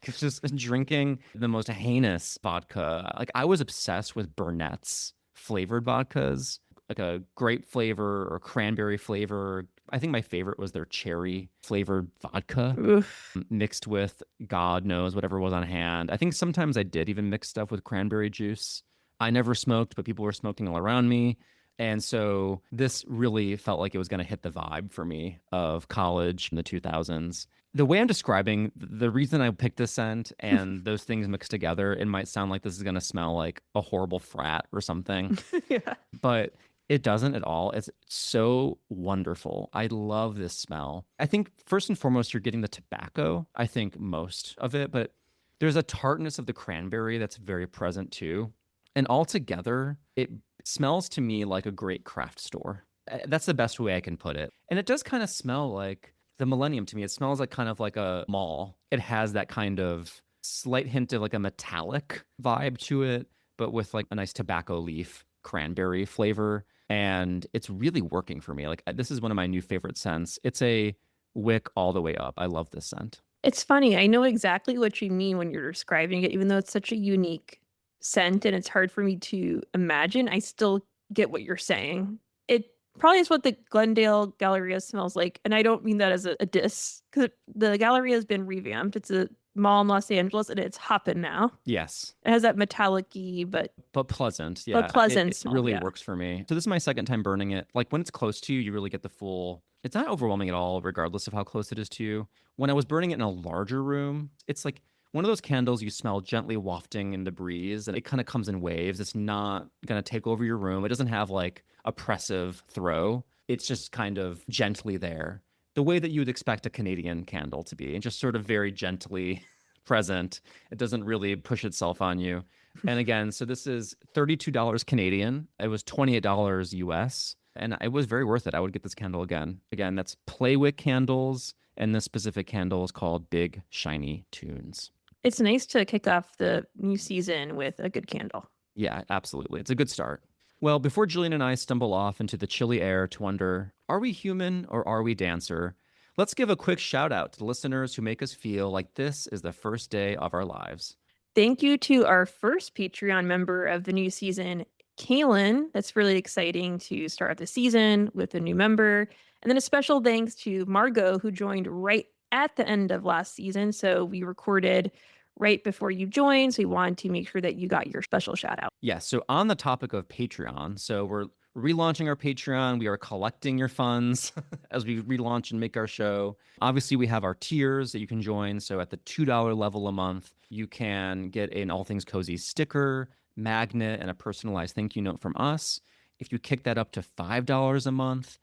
It's just drinking the most heinous vodka. Like, I was obsessed with Burnett's flavored vodkas, like a grape flavor or cranberry flavor. I think my favorite was their cherry flavored vodka Oof. mixed with God knows whatever was on hand. I think sometimes I did even mix stuff with cranberry juice. I never smoked, but people were smoking all around me. And so this really felt like it was going to hit the vibe for me of college in the 2000s. The way I'm describing the reason I picked this scent and those things mixed together, it might sound like this is going to smell like a horrible frat or something, Yeah. but it doesn't at all. It's so wonderful. I love this smell. I think first and foremost, you're getting the tobacco. I think most of it, but there's a tartness of the cranberry that's very present too. And altogether, it smells to me like a great craft store. That's the best way I can put it. And it does kind of smell like the Millennium to me. It smells like kind of like a mall. It has that kind of slight hint of like a metallic vibe to it, but with like a nice tobacco leaf cranberry flavor. And it's really working for me. Like this is one of my new favorite scents. It's a wick all the way up. I love this scent. It's funny. I know exactly what you mean when you're describing it, even though it's such a unique scent and it's hard for me to imagine. I still get what you're saying. It probably is what the Glendale Galleria smells like. And I don't mean that as a diss, because the Galleria has been revamped. It's a mall in Los Angeles and it's hopping now. Yes. It has that metallic-y, But pleasant. but Yeah. pleasant It smell. really Yeah. works for me. So this is my second time burning it. Like when it's close to you, you really get the full, it's not overwhelming at all, regardless of how close it is to you. When I was burning it in a larger room, it's like one of those candles you smell gently wafting in the breeze and it kind of comes in waves. It's not going to take over your room. It doesn't have like oppressive throw. It's just kind of gently there, the way that you would expect a Canadian candle to be, and just sort of very gently present. It doesn't really push itself on you. And again, so this is $32 Canadian. It was $28 US. And it was very worth it. I would get this candle again. Again, that's Playwick candles. And this specific candle is called Big Shiny Tunes. It's nice to kick off the new season with a good candle. Yeah, absolutely. It's a good start. Well, before Gillian and I stumble off into the chilly air to wonder, are we human or are we dancer? Let's give a quick shout out to the listeners who make us feel like this is the first day of our lives. Thank you to our first Patreon member of the new season, Kaylin. That's really exciting to start the season with a new member. And then a special thanks to Margot, who joined right at the end of last season. So we recorded right before you joined. So we wanted to make sure that you got your special shout out. Yeah, so on the topic of Patreon, so we're relaunching our Patreon. We are collecting your funds as we relaunch and make our show. Obviously, we have our tiers that you can join. So at the $2 level a month, you can get an All Things Cozy sticker, magnet, and a personalized thank you note from us. If you kick that up to $5 a month,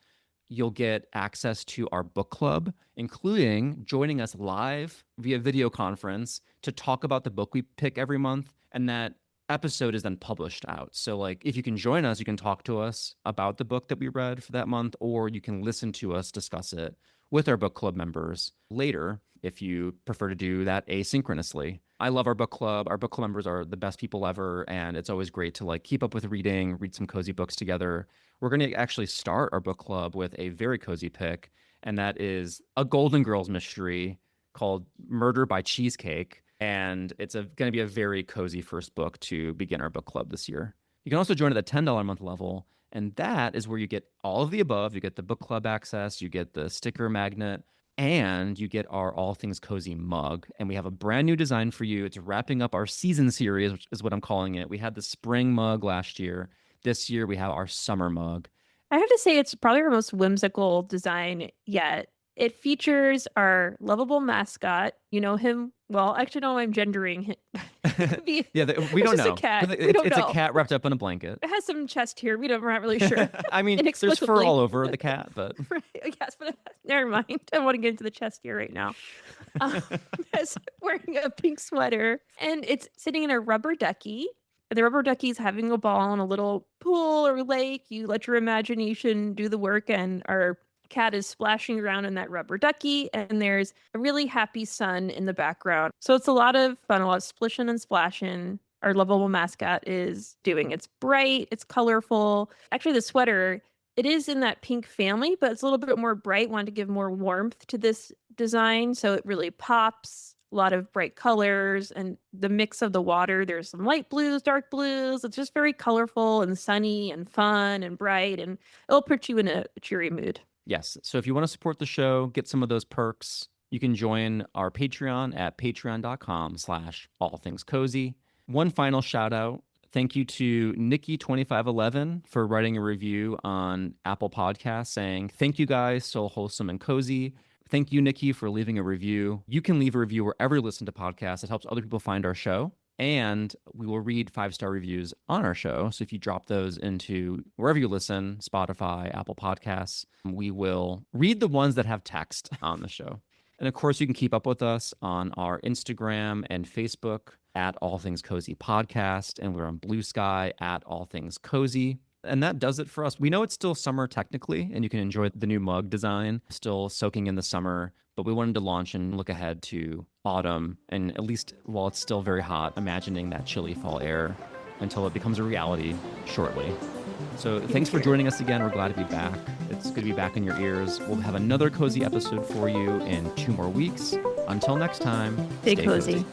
you'll get access to our book club, including joining us live via video conference to talk about the book we pick every month. And that episode is then published out. So like if you can join us, you can talk to us about the book that we read for that month, or you can listen to us discuss it with our book club members later if you prefer to do that asynchronously. I love our book club. Our book club members are the best people ever, and it's always great to like keep up with reading, read some cozy books together. We're going to actually start our book club with a very cozy pick, and that is a Golden Girls mystery called Murder by Cheesecake. And it's going to be a very cozy first book to begin our book club this year. You can also join at the $10 a month level, and that is where you get all of the above. You get the book club access, you get the sticker magnet, and you get our All Things Cozy mug. And we have a brand new design for you. It's wrapping up our season series, which is what I'm calling it. We had the spring mug last year. This year, we have our summer mug. I have to say, it's probably our most whimsical design yet. It features our lovable mascot. You know him well. Actually, no, I'm gendering him. Yeah, we It's don't just know. a cat. It's, We don't it's know. a cat wrapped up in a blanket. It has some chest here. We're not really sure. I mean, there's fur Inexplicably. all over the cat, but Right. Yes, but never mind. I don't want to get into the chest here right now. It's wearing a pink sweater, and it's sitting in a rubber ducky. And the rubber ducky's having a ball in a little pool or lake. You let your imagination do the work, and our cat is splashing around in that rubber ducky, and there's a really happy sun in the background. So it's a lot of fun, a lot of splishing and splashing. Our lovable mascot is doing. It's bright, it's colorful. Actually, the sweater, it is in that pink family, but it's a little bit more bright. Wanted to give more warmth to this design, so it really pops. A lot of bright colors and the mix of the water. There's some light blues, dark blues. It's just very colorful and sunny and fun and bright, and it'll put you in a cheery mood. Yes. So if you want to support the show, get some of those perks, you can join our Patreon at patreon.com/allthingscozy. One final shout out. Thank you to Nikki2511 for writing a review on Apple Podcasts saying, "Thank you guys, so wholesome and cozy." Thank you, Nikki, for leaving a review. You can leave a review wherever you listen to podcasts. It helps other people find our show. And we will read 5-star reviews on our show. So if you drop those into wherever you listen, Spotify, Apple Podcasts, we will read the ones that have text on the show. And of course, you can keep up with us on our Instagram and Facebook at All Things Cozy Podcast. And we're on Blue Sky at All Things Cozy. And that does it for us. We know it's still summer technically, and you can enjoy the new mug design, still soaking in the summer, but we wanted to launch and look ahead to autumn, and at least while it's still very hot, imagining that chilly fall air until it becomes a reality shortly. So thanks for joining us again. We're glad to be back. It's good to be back in your ears. We'll have another cozy episode for you in 2 more weeks. Until next time, Stay cozy.